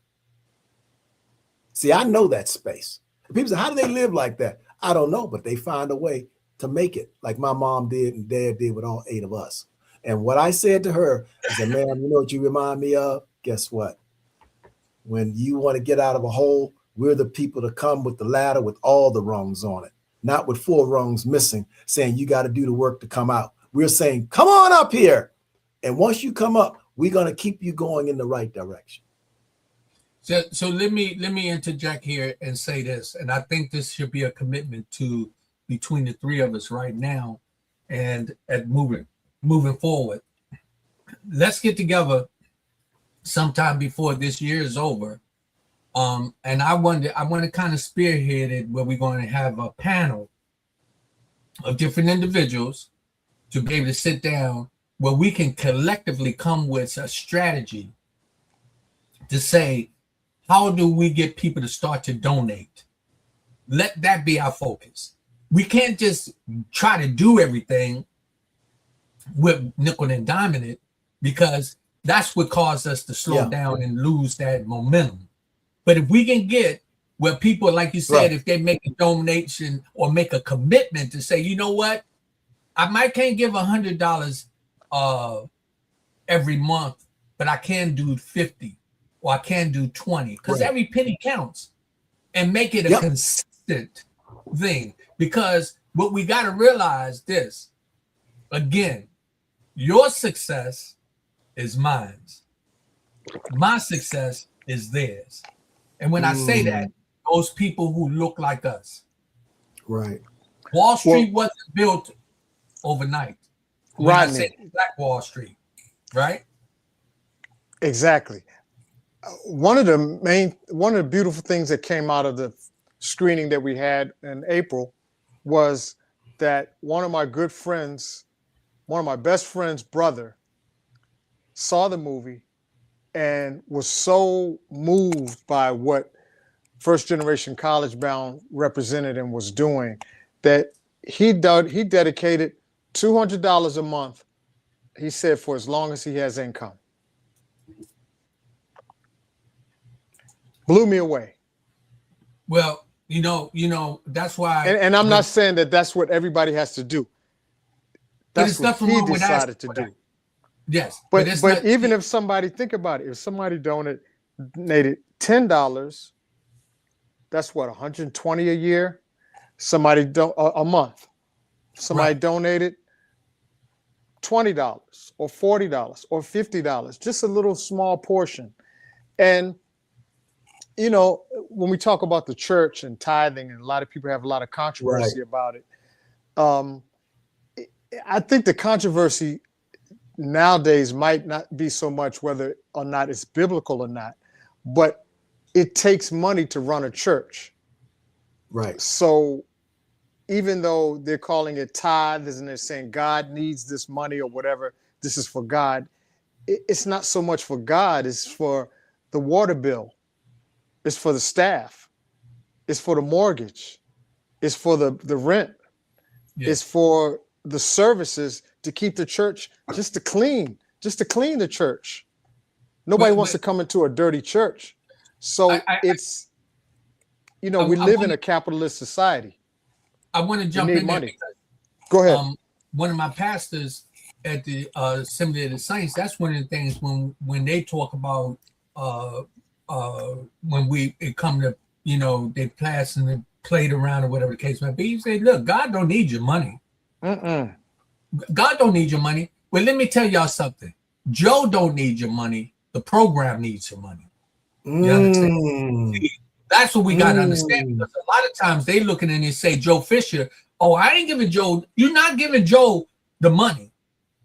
E: See, I know that space. People say, how do they live like that? I don't know, but they find a way to make it, like my mom did and dad did with all 8 of us. And what I said to her, I said, ma'am, you know what you remind me of? Guess what? When you want to get out of a hole, we're the people to come with the ladder with all the rungs on it, not with 4 rungs missing, saying you got to do the work to come out. We're saying, come on up here. And once you come up, we're going to keep you going in the right direction.
C: So let me interject here and say this, and I think this should be a commitment between the 3 of us right now, and at moving forward. Let's get together sometime before this year is over, and I want to kind of spearhead it, where we're going to have a panel of different individuals to be able to sit down, where we can collectively come with a strategy to say, how do we get people to start to donate? Let that be our focus. We can't just try to do everything with nickel and diming it, because that's what caused us to slow down and lose that momentum. But if we can get where people, like you said, if they make a donation or make a commitment to say, you know what, can't give $100 every month, but I can do 50. Or I can do 20, because every penny counts, and make it a consistent thing. Because what we got to realize this, again, your success is mine. My success is theirs. And when I say that, those people who look like us.
E: Right.
C: Wall Street wasn't built overnight. When I
D: Rodney.
C: say Black Wall Street, right?
D: Exactly. One of the beautiful things that came out of the screening that we had in April was that one of my best friend's brother saw the movie and was so moved by what First Generation College Bound represented and was doing that he dedicated $200 a month, he said, for as long as he has income. Blew me away.
C: Well, you know, that's why.
D: And I'm not saying that that's what everybody has to do. That's
C: it's
D: what
C: nothing
D: he
C: wrong with
D: decided to
C: asking
D: do.
C: Yes,
D: But
C: it's not,
D: even if somebody, think about it, if somebody donated $10, that's what, 120 a year? Somebody a month. Somebody donated $20 or $40 or $50, just a little small portion. And you know, when we talk about the church and tithing, and a lot of people have a lot of controversy about it, I think the controversy nowadays might not be so much whether or not it's biblical or not, but it takes money to run a church.
E: Right.
D: So even though they're calling it tithes and they're saying God needs this money or whatever, this is for God, it's not so much for God, it's for the water bill. It's for the staff. It's for the mortgage. It's for the rent.
C: Yeah.
D: It's for the services to keep the church just to clean the church. Nobody wants to come into a dirty church. So it's, you know, we live in a capitalist society.
C: I want to jump in
D: money.
C: there.
D: Go ahead.
C: One of my pastors at the Assembly of the Saints, that's one of the things when they talk about when it come to, you know, they pass and they played around or whatever the case might be, you say, look, God don't need your money. God don't need your money. Well, let me tell y'all something. Joe don't need your money. The program needs your money. You understand? See, that's what we got to understand, because a lot of times they looking and they say, Joe Fisher, oh, I ain't giving Joe, you're not giving Joe the money.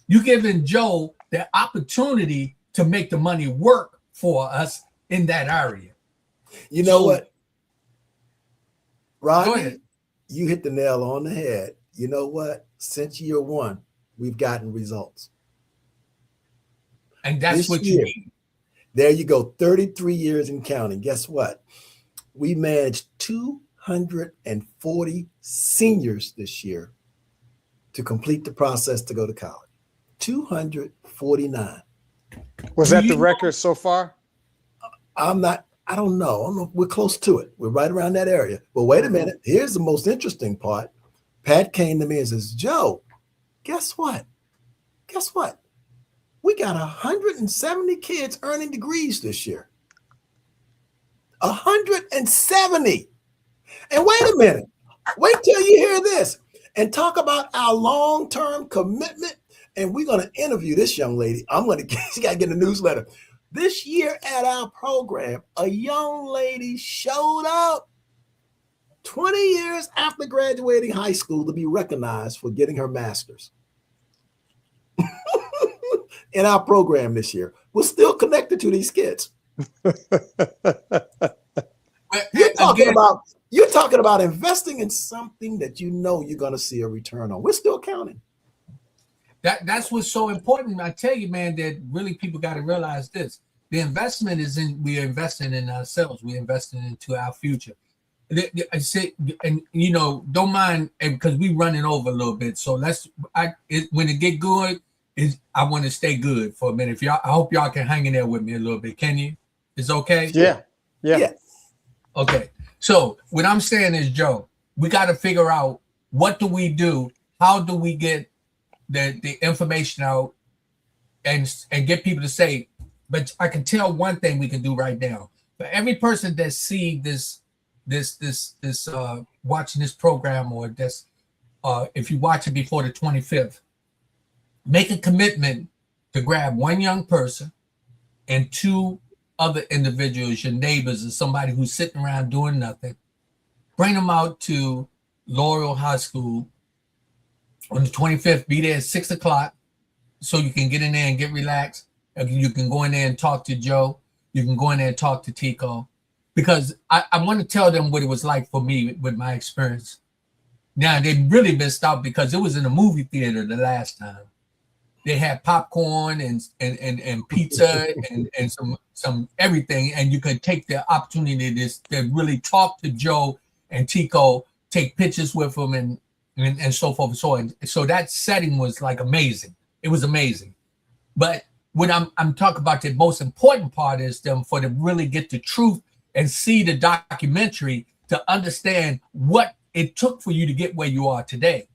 C: You're giving Joe the opportunity to make the money work for us in that area.
E: You know what,
C: Go
E: Rodney,
C: ahead.
E: you hit the nail on the head. You know what? Since year one, we've gotten results.
C: And that's
E: This
C: what
E: year,
C: you need.
E: There you go, 33 years and counting. Guess what? We managed 240 seniors this year to complete the process to go to college. 249.
D: Was that the record so far?
E: I don't know. We're close to it. We're right around that area. But wait a minute. Here's the most interesting part. Pat came to me and says, Joe, guess what? Guess what? We got 170 kids earning degrees this year. 170. And wait a minute. Wait till you hear this and talk about our long-term commitment. And we're going to interview this young lady. She got to get a newsletter. This year at our program, a young lady showed up 20 years after graduating high school to be recognized for getting her master's in our program this year. We're still connected to these kids. You're talking about investing in something that you know you're going to see a return on. We're still counting.
C: That's what's so important. I tell you, man, that really people got to realize this. The investment we're investing in ourselves. We're investing into our future. I say, and you know, don't mind, because we running over a little bit. So when it get good, I want to stay good for a minute. I hope y'all can hang in there with me a little bit. Can you? It's okay?
D: Yeah.
C: Okay. So what I'm saying is, Joe, we got to figure out, what do we do? How do we get the information out and get people to say, but I can tell one thing we can do right now. For every person that see this watching this program, or this if you watch it before the 25th, make a commitment to grab one young person and 2 other individuals, your neighbors, or somebody who's sitting around doing nothing. Bring them out to Laurel High School on the 25th. Be there at 6 o'clock so you can get in there and get relaxed. You can go in there and talk to Joe. You can go in there and talk to Tico. Because I want to tell them what it was like for me with my experience. Now, they really missed out because it was in a movie theater the last time. They had popcorn and pizza and some everything, and you could take the opportunity to really talk to Joe and Tico, take pictures with them, and so forth and so on. So that setting was like amazing. It was amazing. But what I'm talking about, the most important part is them for to really get the truth and see the documentary to understand what it took for you to get where you are today.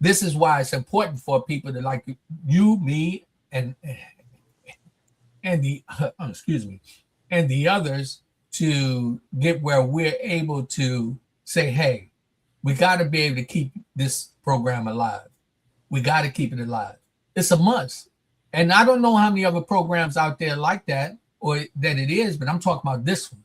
C: This is why it's important for people to like you, me, and the and the others to get where we're able to say, hey, we got to be able to keep this program alive. We got to keep it alive. It's a must. And I don't know how many other programs out there like that or that it is, but I'm talking about this one.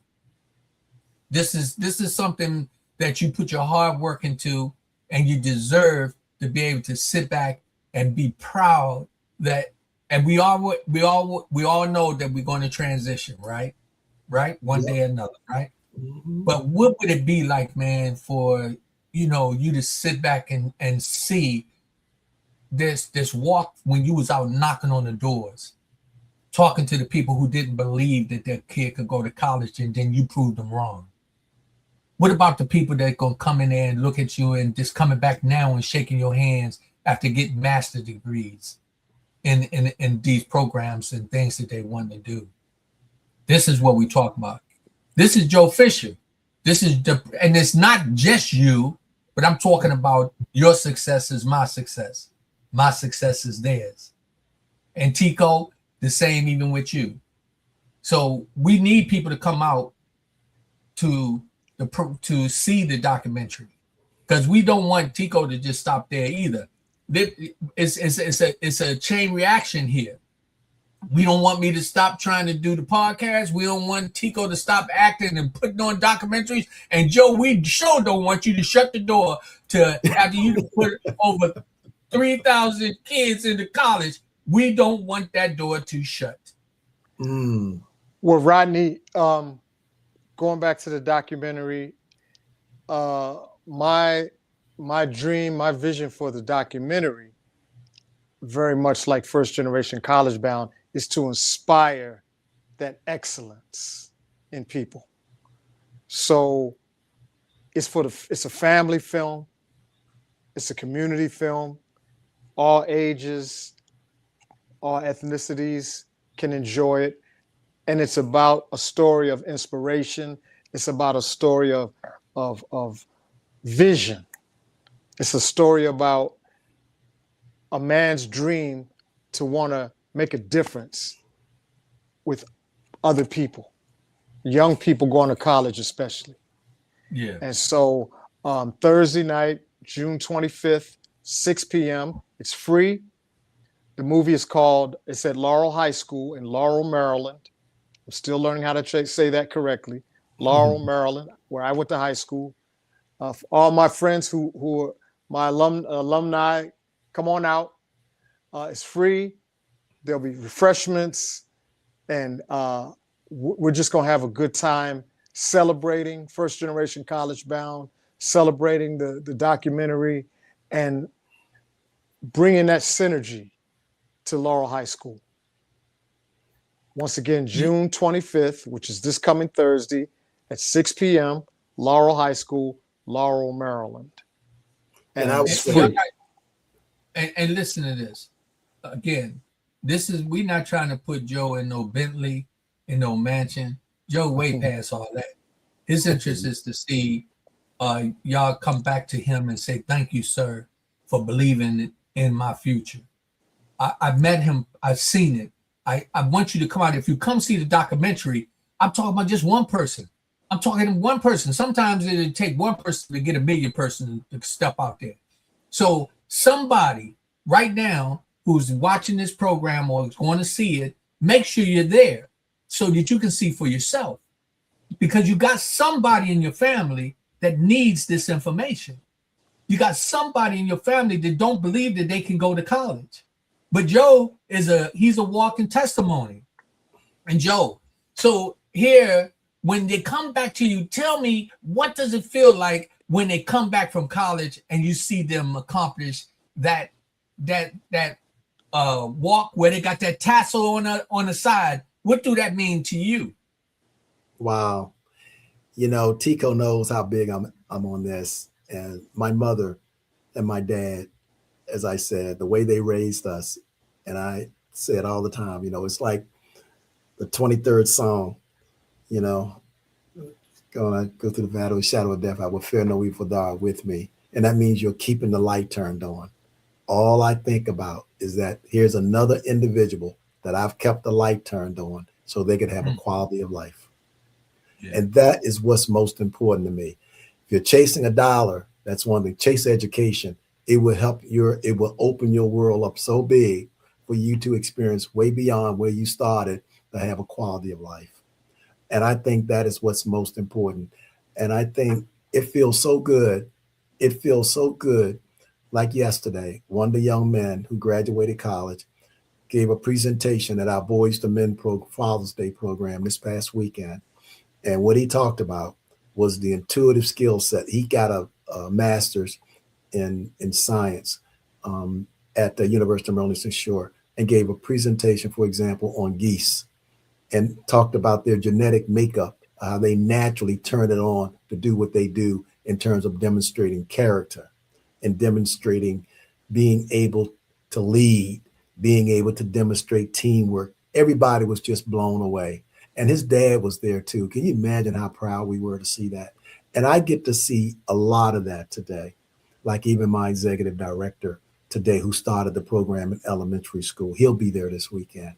C: This is something that you put your hard work into, and you deserve to be able to sit back and be proud that. And we all know that we're going to transition, right? One day or another, right?
E: Mm-hmm.
C: But what would it be like, man, for you to sit back and see this walk when you was out knocking on the doors, talking to the people who didn't believe that their kid could go to college, and then you proved them wrong. What about the people that gonna come in there and look at you and just coming back now and shaking your hands after getting master's degrees in these programs and things that they want to do? This is what we talk about. This is Joe Fisher. And it's not just you, but I'm talking about your success is my success. My success is theirs. And Tico, the same even with you. So we need people to come out to see the documentary, because we don't want Tico to just stop there either. It's a chain reaction here. We don't want me to stop trying to do the podcast. We don't want Tico to stop acting and putting on documentaries. And Joe, we sure don't want you to shut the door to after you put over 3,000 kids into college. We don't want that door to shut.
E: Mm.
D: Well, Rodney, going back to the documentary, my dream, my vision for the documentary, very much like First Generation College Bound, is to inspire that excellence in people. So it's a family film, it's a community film, all ages, all ethnicities can enjoy it. And it's about a story of inspiration. It's about a story of vision. It's a story about a man's dream to want to make a difference with other people, young people going to college especially.
C: Yeah.
D: And so Thursday night, June 25th, 6 p.m., it's free. The movie is called, it's at Laurel High School in Laurel, Maryland. I'm still learning how to say that correctly. Laurel, Maryland, where I went to high school. For all my friends who are my alumni, come on out. It's free. There'll be refreshments, and we're just gonna have a good time celebrating First Generation College Bound, celebrating the documentary, and bringing that synergy to Laurel High School. Once again, June 25th, which is this coming Thursday at 6 p.m., Laurel High School, Laurel, Maryland.
E: And I was
C: free. And listen to this. Again, we're not trying to put Joe in no Bentley, in no mansion. Joe way past all that. His interest is to see y'all come back to him and say, thank you, sir, for believing in my future. I've met him. I've seen it. I want you to come out. If you come see the documentary, I'm talking about just one person. I'm talking to one person. Sometimes it'll take one person to get a million person to step out there. So somebody right now who's watching this program or is going to see it, make sure you're there. so that you can see for yourself, because you got somebody in your family that needs this information. You got somebody in your family that don't believe that they can go to college. But Joe he's a walking testimony. And Joe, so here, when they come back to you, tell me, what does it feel like when they come back from college and you see them accomplish that walk where they got that tassel on the side? What do that mean to you?
E: Wow. You know, Tico knows how big I'm on this. And my mother and my dad, as I said, the way they raised us, and I say it all the time, you know, it's like the 23rd Psalm, you know, going to go through the valley of the shadow of death, I will fear no evil, thou art with me. And that means you're keeping the light turned on. All I think about is that here's another individual that I've kept the light turned on so they could have a quality of life. Yeah. And that is what's most important to me. If you're chasing a dollar, that's one thing. Chase education. It will it will open your world up so big for you to experience way beyond where you started to have a quality of life. And I think that is what's most important. And I think it feels so good. It feels so good. Like yesterday, one of the young men who graduated college gave a presentation at our Boys to Men Father's Day program this past weekend. And what he talked about was the intuitive skill set. He got a master's in science at the University of Maryland Shore, and gave a presentation, for example, on geese, and talked about their genetic makeup, how they naturally turn it on to do what they do in terms of demonstrating character and demonstrating being able to lead, being able to demonstrate teamwork. Everybody was just blown away. And his dad was there too. Can you imagine how proud we were to see that? And I get to see a lot of that today. Like even my executive director today, who started the program in elementary school, he'll be there this weekend.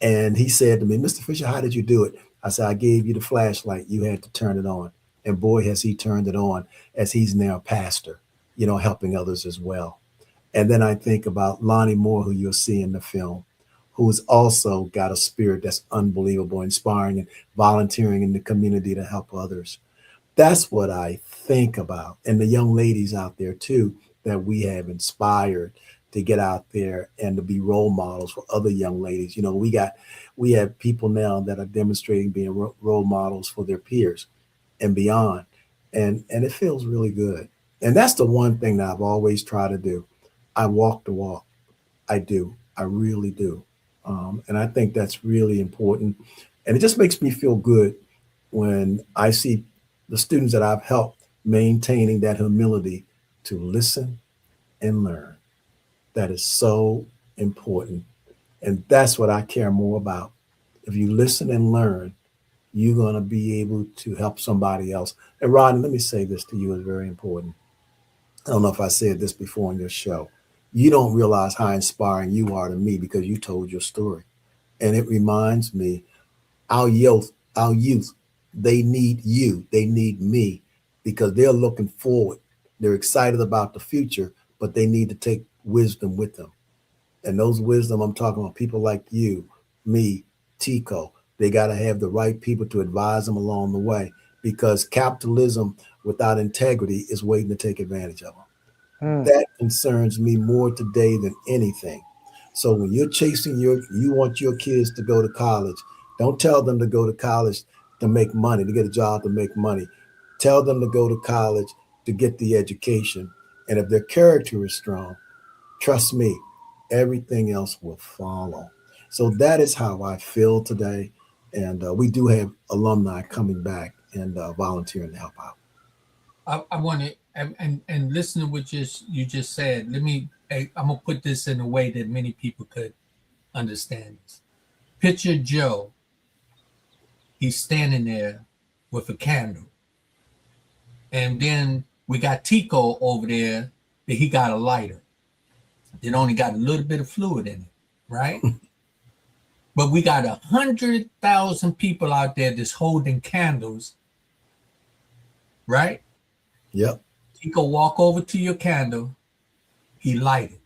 E: And he said to me, Mr. Fisher, how did you do it? I said, I gave you the flashlight. You had to turn it on. And boy, has he turned it on, as he's now a pastor, you know, helping others as well. And then I think about Lonnie Moore, who you'll see in the film, who's also got a spirit that's unbelievable, inspiring and volunteering in the community to help others. That's what I think about. And the young ladies out there too, that we have inspired to get out there and to be role models for other young ladies. You know, we have people now that are demonstrating being role models for their peers and beyond. And it feels really good. And that's the one thing that I've always tried to do. I walk the walk. I do. I really do. And I think that's really important. And it just makes me feel good when I see the students that I've helped maintaining that humility to listen and learn. That is so important. And that's what I care more about. If you listen and learn, you're going to be able to help somebody else. And Rodney, let me say this to you, is very important. I don't know if I said this before on your show. You don't realize how inspiring you are to me because you told your story. And it reminds me, our youth, they need you. They need me because they're looking forward. They're excited about the future, but they need to take wisdom with them. And those wisdom, I'm talking about people like you, me, Tico. They got to have the right people to advise them along the way, because capitalism without integrity is waiting to take advantage of them. That concerns me more today than anything. So when you're chasing you want your kids to go to college, don't tell them to go to college to make money, to get a job to make money. Tell them to go to college to get the education. And if their character is strong, trust me, everything else will follow. So that is how I feel today. And we do have alumni coming back and volunteering to help out.
C: I want to, and listen to what you just said. I'm gonna put this in a way that many people could understand this. Picture Joe. He's standing there with a candle, and then we got Tico over there that he got a lighter. It only got a little bit of fluid in it, right? But we got 100,000 people out there that's holding candles, right?
E: Yep.
C: Tico walk over to your candle, he light it.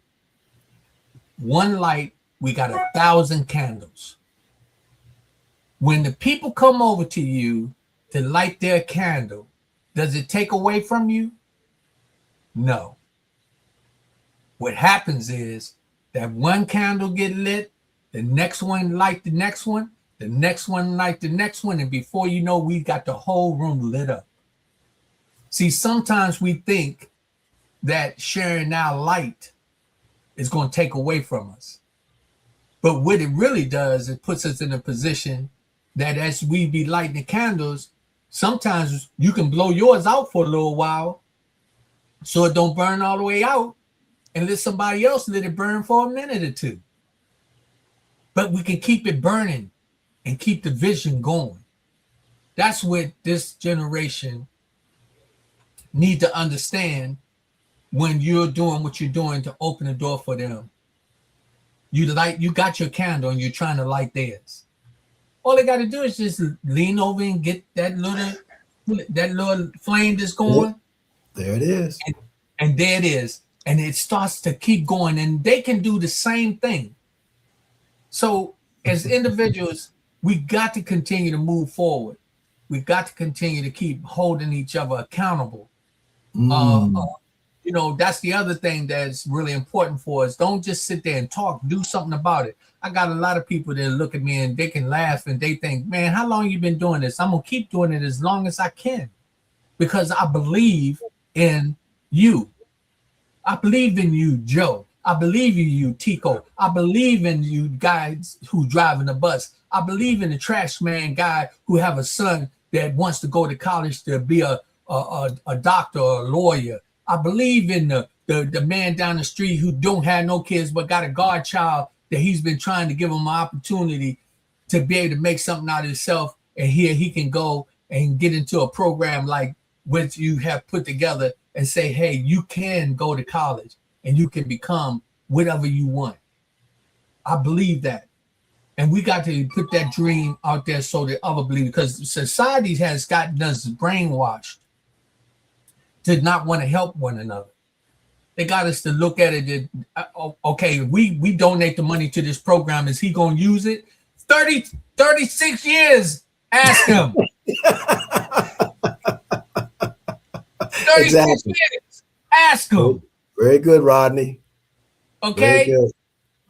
C: One light, we got 1,000 candles. when the people come over to you to light their candle, does it take away from you? No. What happens is that one candle get lit, the next one light the next one, the next one light the next one, and before you know, we got the whole room lit up. See, sometimes we think that sharing our light is going to take away from us. But what it really does, it puts us in a position that as we be lighting the candles, sometimes you can blow yours out for a little while so it don't burn all the way out, and let somebody else let it burn for a minute or two. But we can keep it burning and keep the vision going. That's what this generation need to understand when you're doing what you're doing to open the door for them. You got your candle and you're trying to light theirs. All they got to do is just lean over and get that little flame that's going.
E: There it is.
C: And there it is. And it starts to keep going, and they can do the same thing. So as individuals, we got to continue to move forward. We got to continue to keep holding each other accountable. You know, that's the other thing that's really important for us. Don't just sit there and talk, do something about it. I got a lot of people that look at me and they can laugh and they think, man, how long you been doing this? I'm going to keep doing it as long as I can because I believe in you. I believe in you, Joe. I believe in you, Tico. I believe in you guys who driving the bus. I believe in the trash man guy who have a son that wants to go to college to be a doctor or a lawyer. I believe in the man down the street who don't have no kids but got a godchild that he's been trying to give him an opportunity to be able to make something out of himself, and here he can go and get into a program like what you have put together and say, hey, you can go to college and you can become whatever you want. I believe that. And we got to put that dream out there so that other believe, because society has gotten us brainwashed to not want to help one another. They got us to look at it that, okay, we donate the money to this program. Is he going to use it? 36 years. Ask him. 36
E: Exactly.
C: years. Ask him.
E: Very good, Rodney.
C: Okay.
E: Very good.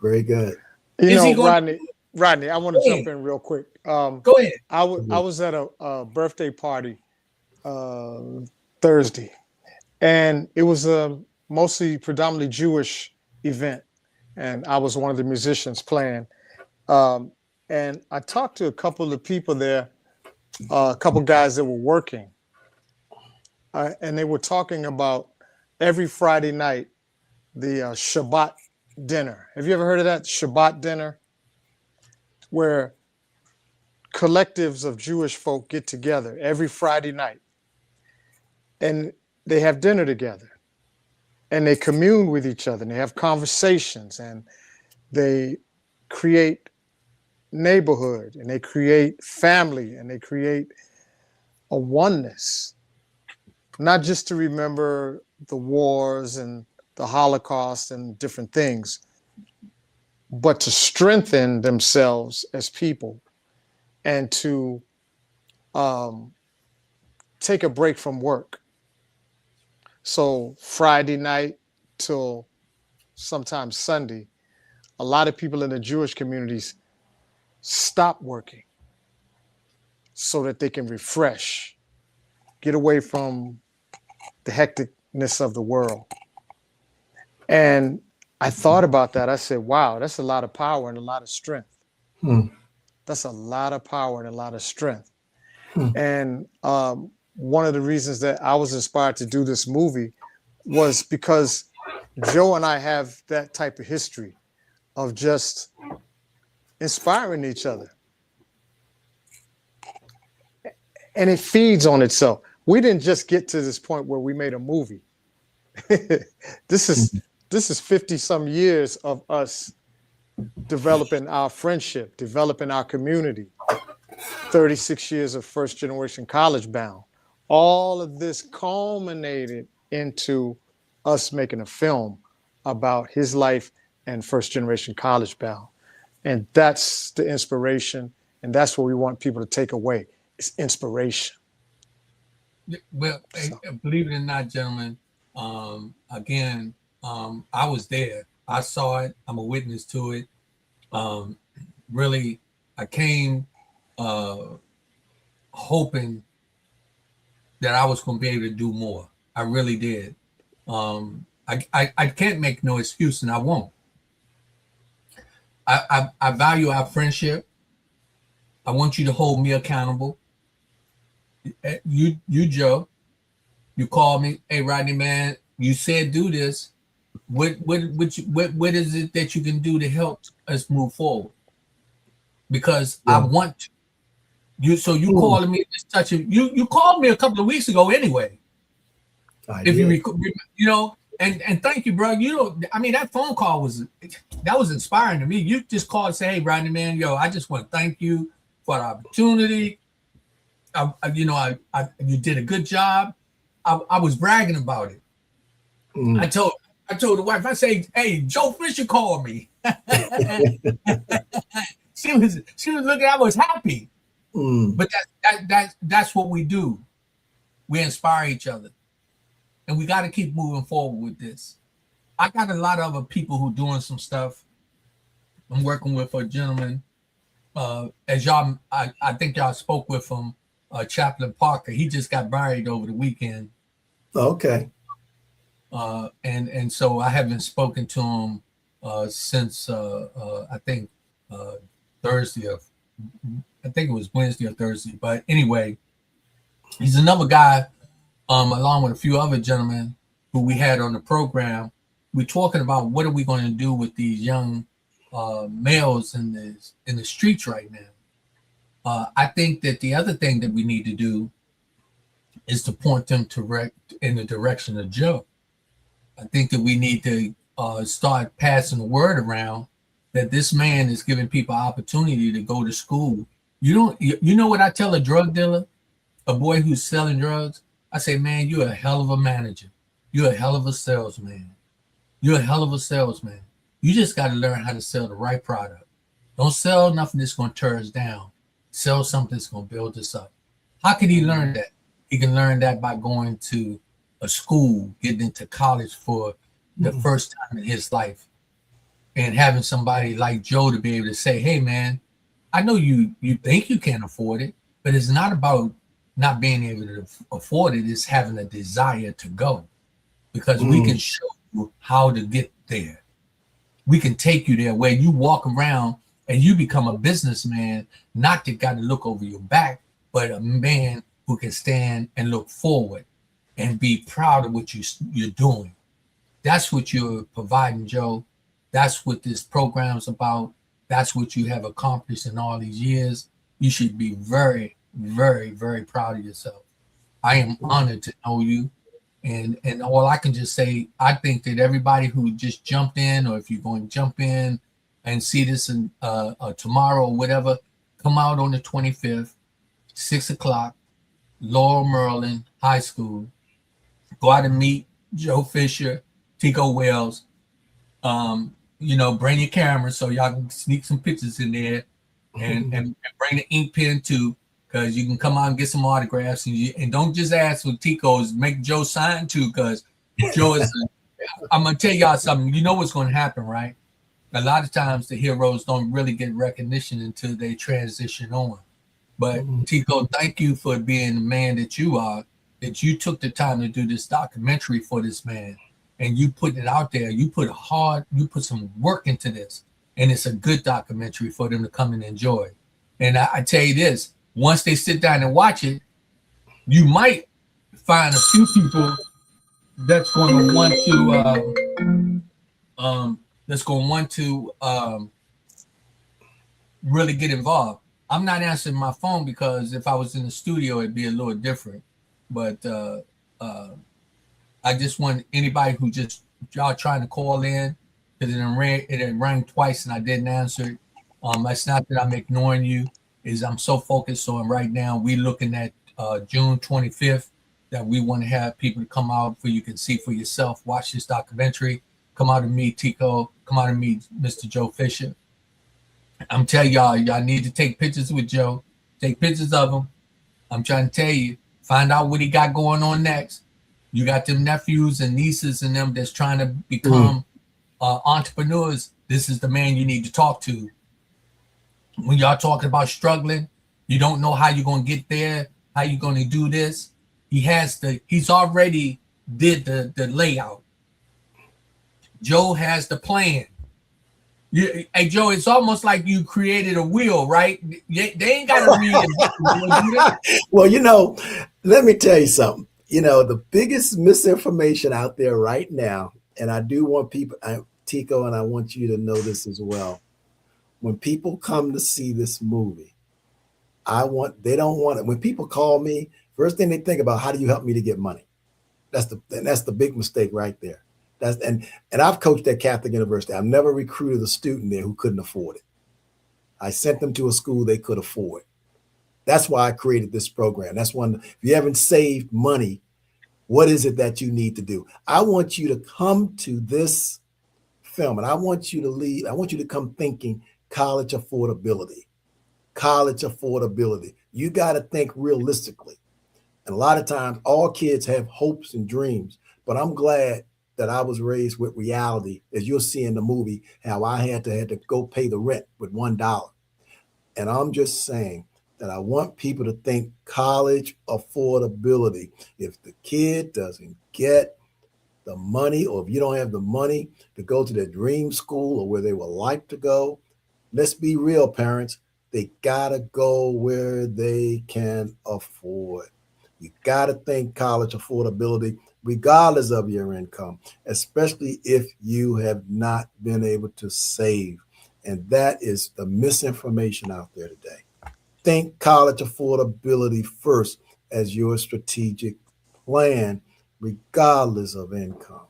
E: Very good.
D: You know, Rodney, I want to jump in real quick.
C: Go ahead.
D: I was at a birthday party Thursday, and it was a predominantly Jewish event, and I was one of the musicians playing. And I talked to a couple of people there, a couple guys that were working, and they were talking about every Friday night the Shabbat dinner. Have you ever heard of that Shabbat dinner, where collectives of Jewish folk get together every Friday night and they have dinner together and they commune with each other and they have conversations and they create neighborhood and they create family and they create a oneness, not just to remember the wars and the Holocaust and different things, but to strengthen themselves as people and to take a break from work. So Friday night till sometimes Sunday, a lot of people in the Jewish communities stop working so that they can refresh, get away from the hecticness of the world. And I thought about that. I said, wow, that's a lot of power and a lot of strength. That's a lot of power and a lot of strength. And one of the reasons that I was inspired to do this movie was because Joe and I have that type of history of just inspiring each other. And it feeds on itself. We didn't just get to this point where we made a movie. This is 50 some years of us developing our friendship, developing our community, 36 years of first generation college bound. All of this culminated into us making a film about his life and first generation college bound. And that's the inspiration. And that's what we want people to take away. It's inspiration.
C: Well,
D: So.
C: believe it or not, gentlemen, again, I was there. I saw it. I'm a witness to it. Really, I came hoping that I was going to be able to do more. I really did. I can't make no excuse, and I won't. I value our friendship. I want you to hold me accountable. You Joe, you called me, hey Rodney, man, you said do this. What is it that you can do to help us move forward? Because I want to. You calling me, just touching. You called me a couple of weeks ago anyway. If you know, and thank you, bro. You know, I mean, that phone call was inspiring to me. You just called and say, hey, Rodney, man, yo, I just want to thank you for the opportunity. You did a good job. I was bragging about it. I told the wife, I say, hey, Joe Fisher called me. she was looking, I was happy. But that's what we do. We inspire each other. And we got to keep moving forward with this. I got a lot of other people who doing some stuff. I'm working with a gentleman. As y'all, I think y'all spoke with him, Chaplain Parker. He just got married over the weekend.
E: Okay.
C: And so I haven't spoken to him since I think Thursday. I think it was Wednesday or Thursday. But anyway, he's another guy, along with a few other gentlemen who we had on the program. We're talking about what are we going to do with these young males in the streets right now. I think that the other thing that we need to do is to point them in the direction of Joe. I think that we need to start passing the word around that this man is giving people opportunity to go to school. You know what I tell a drug dealer, a boy who's selling drugs? I say, man, you're a hell of a manager. You're a hell of a salesman. You're a hell of a salesman. You just got to learn how to sell the right product. Don't sell nothing that's going to tear us down. Sell something that's going to build us up. How can he learn that? He can learn that by going to a school, getting into college for the first time in his life, and having somebody like Joe to be able to say, hey, man, I know you think you can't afford it, but it's not about not being able to afford it. It's having a desire to go, because we can show you how to get there. We can take you there where you walk around and you become a businessman, not that got to look over your back, but a man who can stand and look forward and be proud of what you're doing. That's what you're providing, Joe. That's what this program's about. That's what you have accomplished in all these years. You should be very, very, very proud of yourself. I am honored to know you. And all I can just say, I think that everybody who just jumped in, or if you're going to jump in and see this in, tomorrow or whatever, come out on the 25th, 6 o'clock, Laurel Merlin High School. Go out and meet Joe Fisher, Tico Wells. Bring your camera so y'all can sneak some pictures in there, and bring the ink pen too, because you can come out and get some autographs, and don't just ask for Tico's, make Joe sign too, because Joe is. I'm gonna tell y'all something. You know what's gonna happen, right? A lot of times the heroes don't really get recognition until they transition on. But Tico, thank you for being the man that you are. That you took the time to do this documentary for this man, and you put it out there. You put some work into this, and it's a good documentary for them to come and enjoy. And I tell you this, once they sit down and watch it, you might find a few people that's going to want to really get involved. I'm not answering my phone because if I was in the studio, it'd be a little different. But I just want anybody who just y'all trying to call in, because it rang twice and I didn't answer it. It's not that I'm ignoring you. Is I'm so focused on right now. We're looking at June 25th that we want to have people to come out for you can see for yourself. Watch this documentary. Come out and meet Tico. Come out and meet Mr. Joe Fisher. I'm telling y'all need to take pictures with Joe. Take pictures of him. I'm trying to tell you, find out what he got going on next. You got them nephews and nieces and them that's trying to become entrepreneurs. This is the man you need to talk to. When y'all talking about struggling, you don't know how you're going to get there, how you're going to do this. He's already did the layout. Joe has the plan. Hey, Joe, it's almost like you created a wheel, right? They ain't got to read it.
E: Well, let me tell you something. The biggest misinformation out there right now, and I do want people, Tico, and I want you to know this as well. When people come to see this movie, they don't want it. When people call me, first thing they think about, how do you help me to get money? That's the big mistake right there. And I've coached at Catholic University. I've never recruited a student there who couldn't afford it. I sent them to a school they could afford. That's why I created this program. That's one. If you haven't saved money, what is it that you need to do? I want you to come to this film, and I want you to leave. I want you to come thinking college affordability. College affordability. You got to think realistically. And a lot of times, all kids have hopes and dreams, but I'm glad that I was raised with reality, as you'll see in the movie, how I had to go pay the rent with $1. And I'm just saying that I want people to think college affordability. If the kid doesn't get the money, or if you don't have the money to go to their dream school or where they would like to go, let's be real, parents. They gotta go where they can afford. You gotta think college affordability, regardless of your income, especially if you have not been able to save. And that is the misinformation out there today. Think college affordability first as your strategic plan, regardless of income.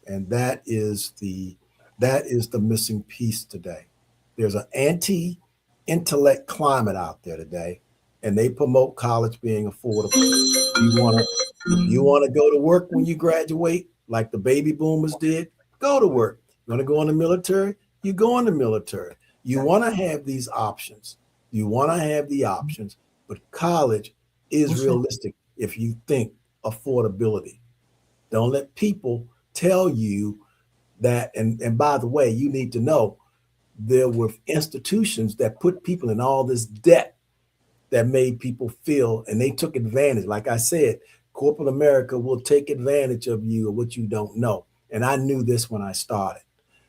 E: And that is the missing piece today. There's an anti-intellect climate out there today, and they promote college being affordable. You want to go to work when you graduate, like the baby boomers did, go to work. You want to go in the military, you go in the military. You want to have these options. You want to have the options, but college is realistic if you think affordability. Don't let people tell you that, and by the way, you need to know there were institutions that put people in all this debt that made people feel, and they took advantage. Like I said, corporate America will take advantage of you or what you don't know. And I knew this when I started.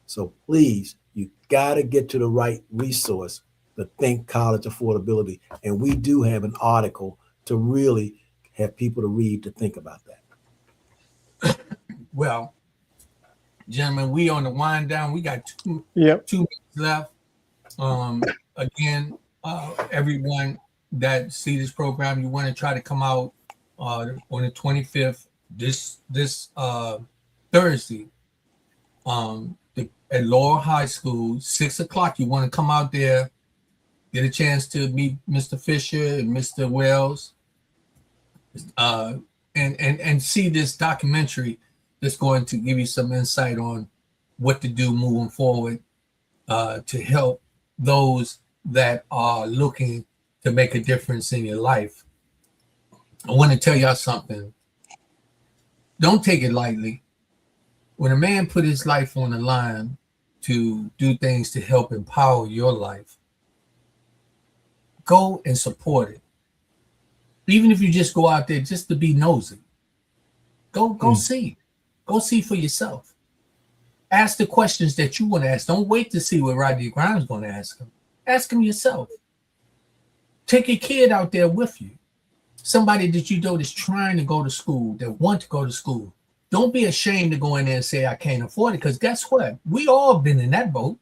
E: So please, you got to get to the right resource to think college affordability. And we do have an article to really have people to read to think about that.
C: Well, gentlemen, we on the wind down. We got 2 minutes left. Again, everyone that see this program, you want to try to come out on the 25th, this Thursday, at Laurel High School, 6 o'clock. You want to come out there, get a chance to meet Mr. Fisher and Mr. Wells, and see this documentary that's going to give you some insight on what to do moving forward to help those that are looking to make a difference in your life. I want to tell y'all something. Don't take it lightly. When a man put his life on the line to do things to help empower your life, go and support it. Even if you just go out there just to be nosy, go see. Go see for yourself. Ask the questions that you want to ask. Don't wait to see what Rodney Grimes is going to ask him. Ask him yourself. Take your kid out there with you. Somebody that you know that's trying to go to school, that want to go to school. Don't be ashamed to go in there and say, I can't afford it, because guess what? We all been in that boat.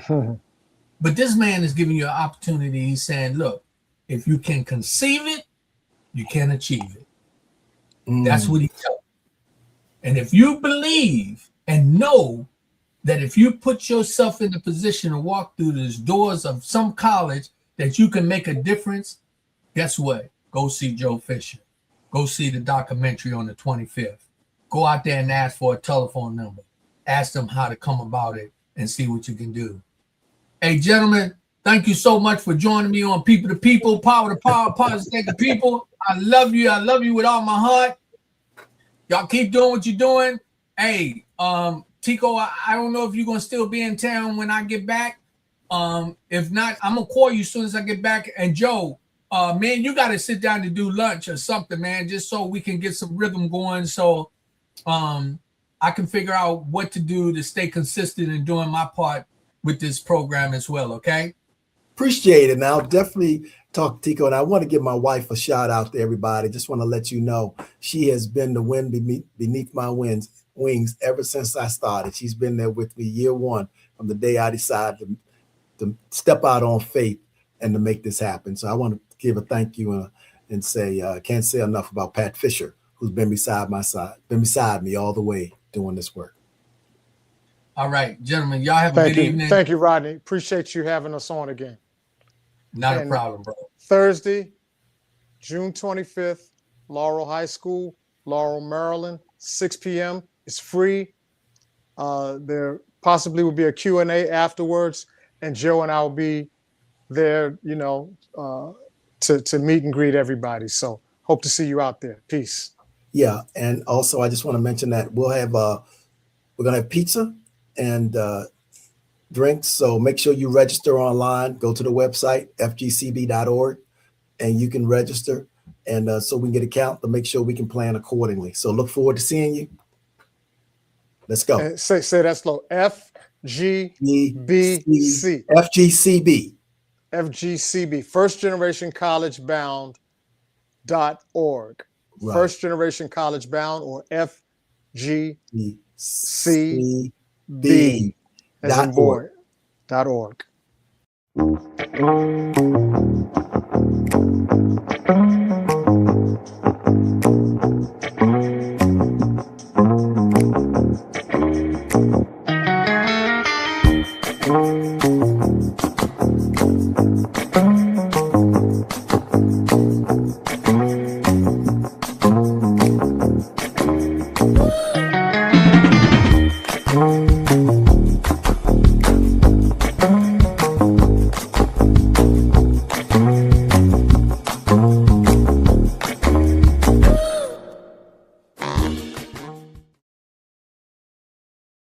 C: But this man is giving you an opportunity. He's saying, look, if you can conceive it, you can achieve it. That's what he tells. And if you believe and know that if you put yourself in the position to walk through those doors of some college that you can make a difference, guess what? Go see Joe Fisher. Go see the documentary on the 25th. Go out there and ask for a telephone number. Ask them how to come about it and see what you can do. Hey, gentlemen, thank you so much for joining me on People to People, Power to Power, Positive Thinking People. I love you. I love you with all my heart. Y'all keep doing what you're doing. Hey, Tico, I don't know if you're gonna still be in town when I get back. If not, I'm gonna call you as soon as I get back. And Joe, man, you gotta sit down to do lunch or something, man, just so we can get some rhythm going. So I can figure out what to do to stay consistent in doing my part with this program as well. Okay.
E: Appreciate it. And I'll definitely talk to Tico. And I want to give my wife a shout out to everybody. Just want to let you know she has been the wind beneath my wings ever since I started. She's been there with me year one from the day I decided to step out on faith and to make this happen. So I want to give a thank you and say can't say enough about Pat Fisher, who's been beside me all the way doing this work.
C: All right, gentlemen, y'all have a good evening.
D: Thank you, Rodney. Appreciate you having us on again.
C: Not a problem, bro.
D: Thursday, June 25th, Laurel High School, Laurel, Maryland, 6 p.m. It's free. There possibly will be a Q&A afterwards, and Joe and I will be there, you know, to meet and greet everybody. So hope to see you out there. Peace.
E: Yeah, and also I just want to mention that we'll have we're gonna have pizza and drinks. So make sure you register online. Go to the website fgcb.org, and you can register, and so we can get a count to make sure we can plan accordingly. So look forward to seeing you. Let's go.
D: And say that slow. FGBC.
E: FGCB.
D: FGCB. First Generation College Bound.org.
E: Right.
D: First Generation College Bound, or FGCB. As in boy. .org.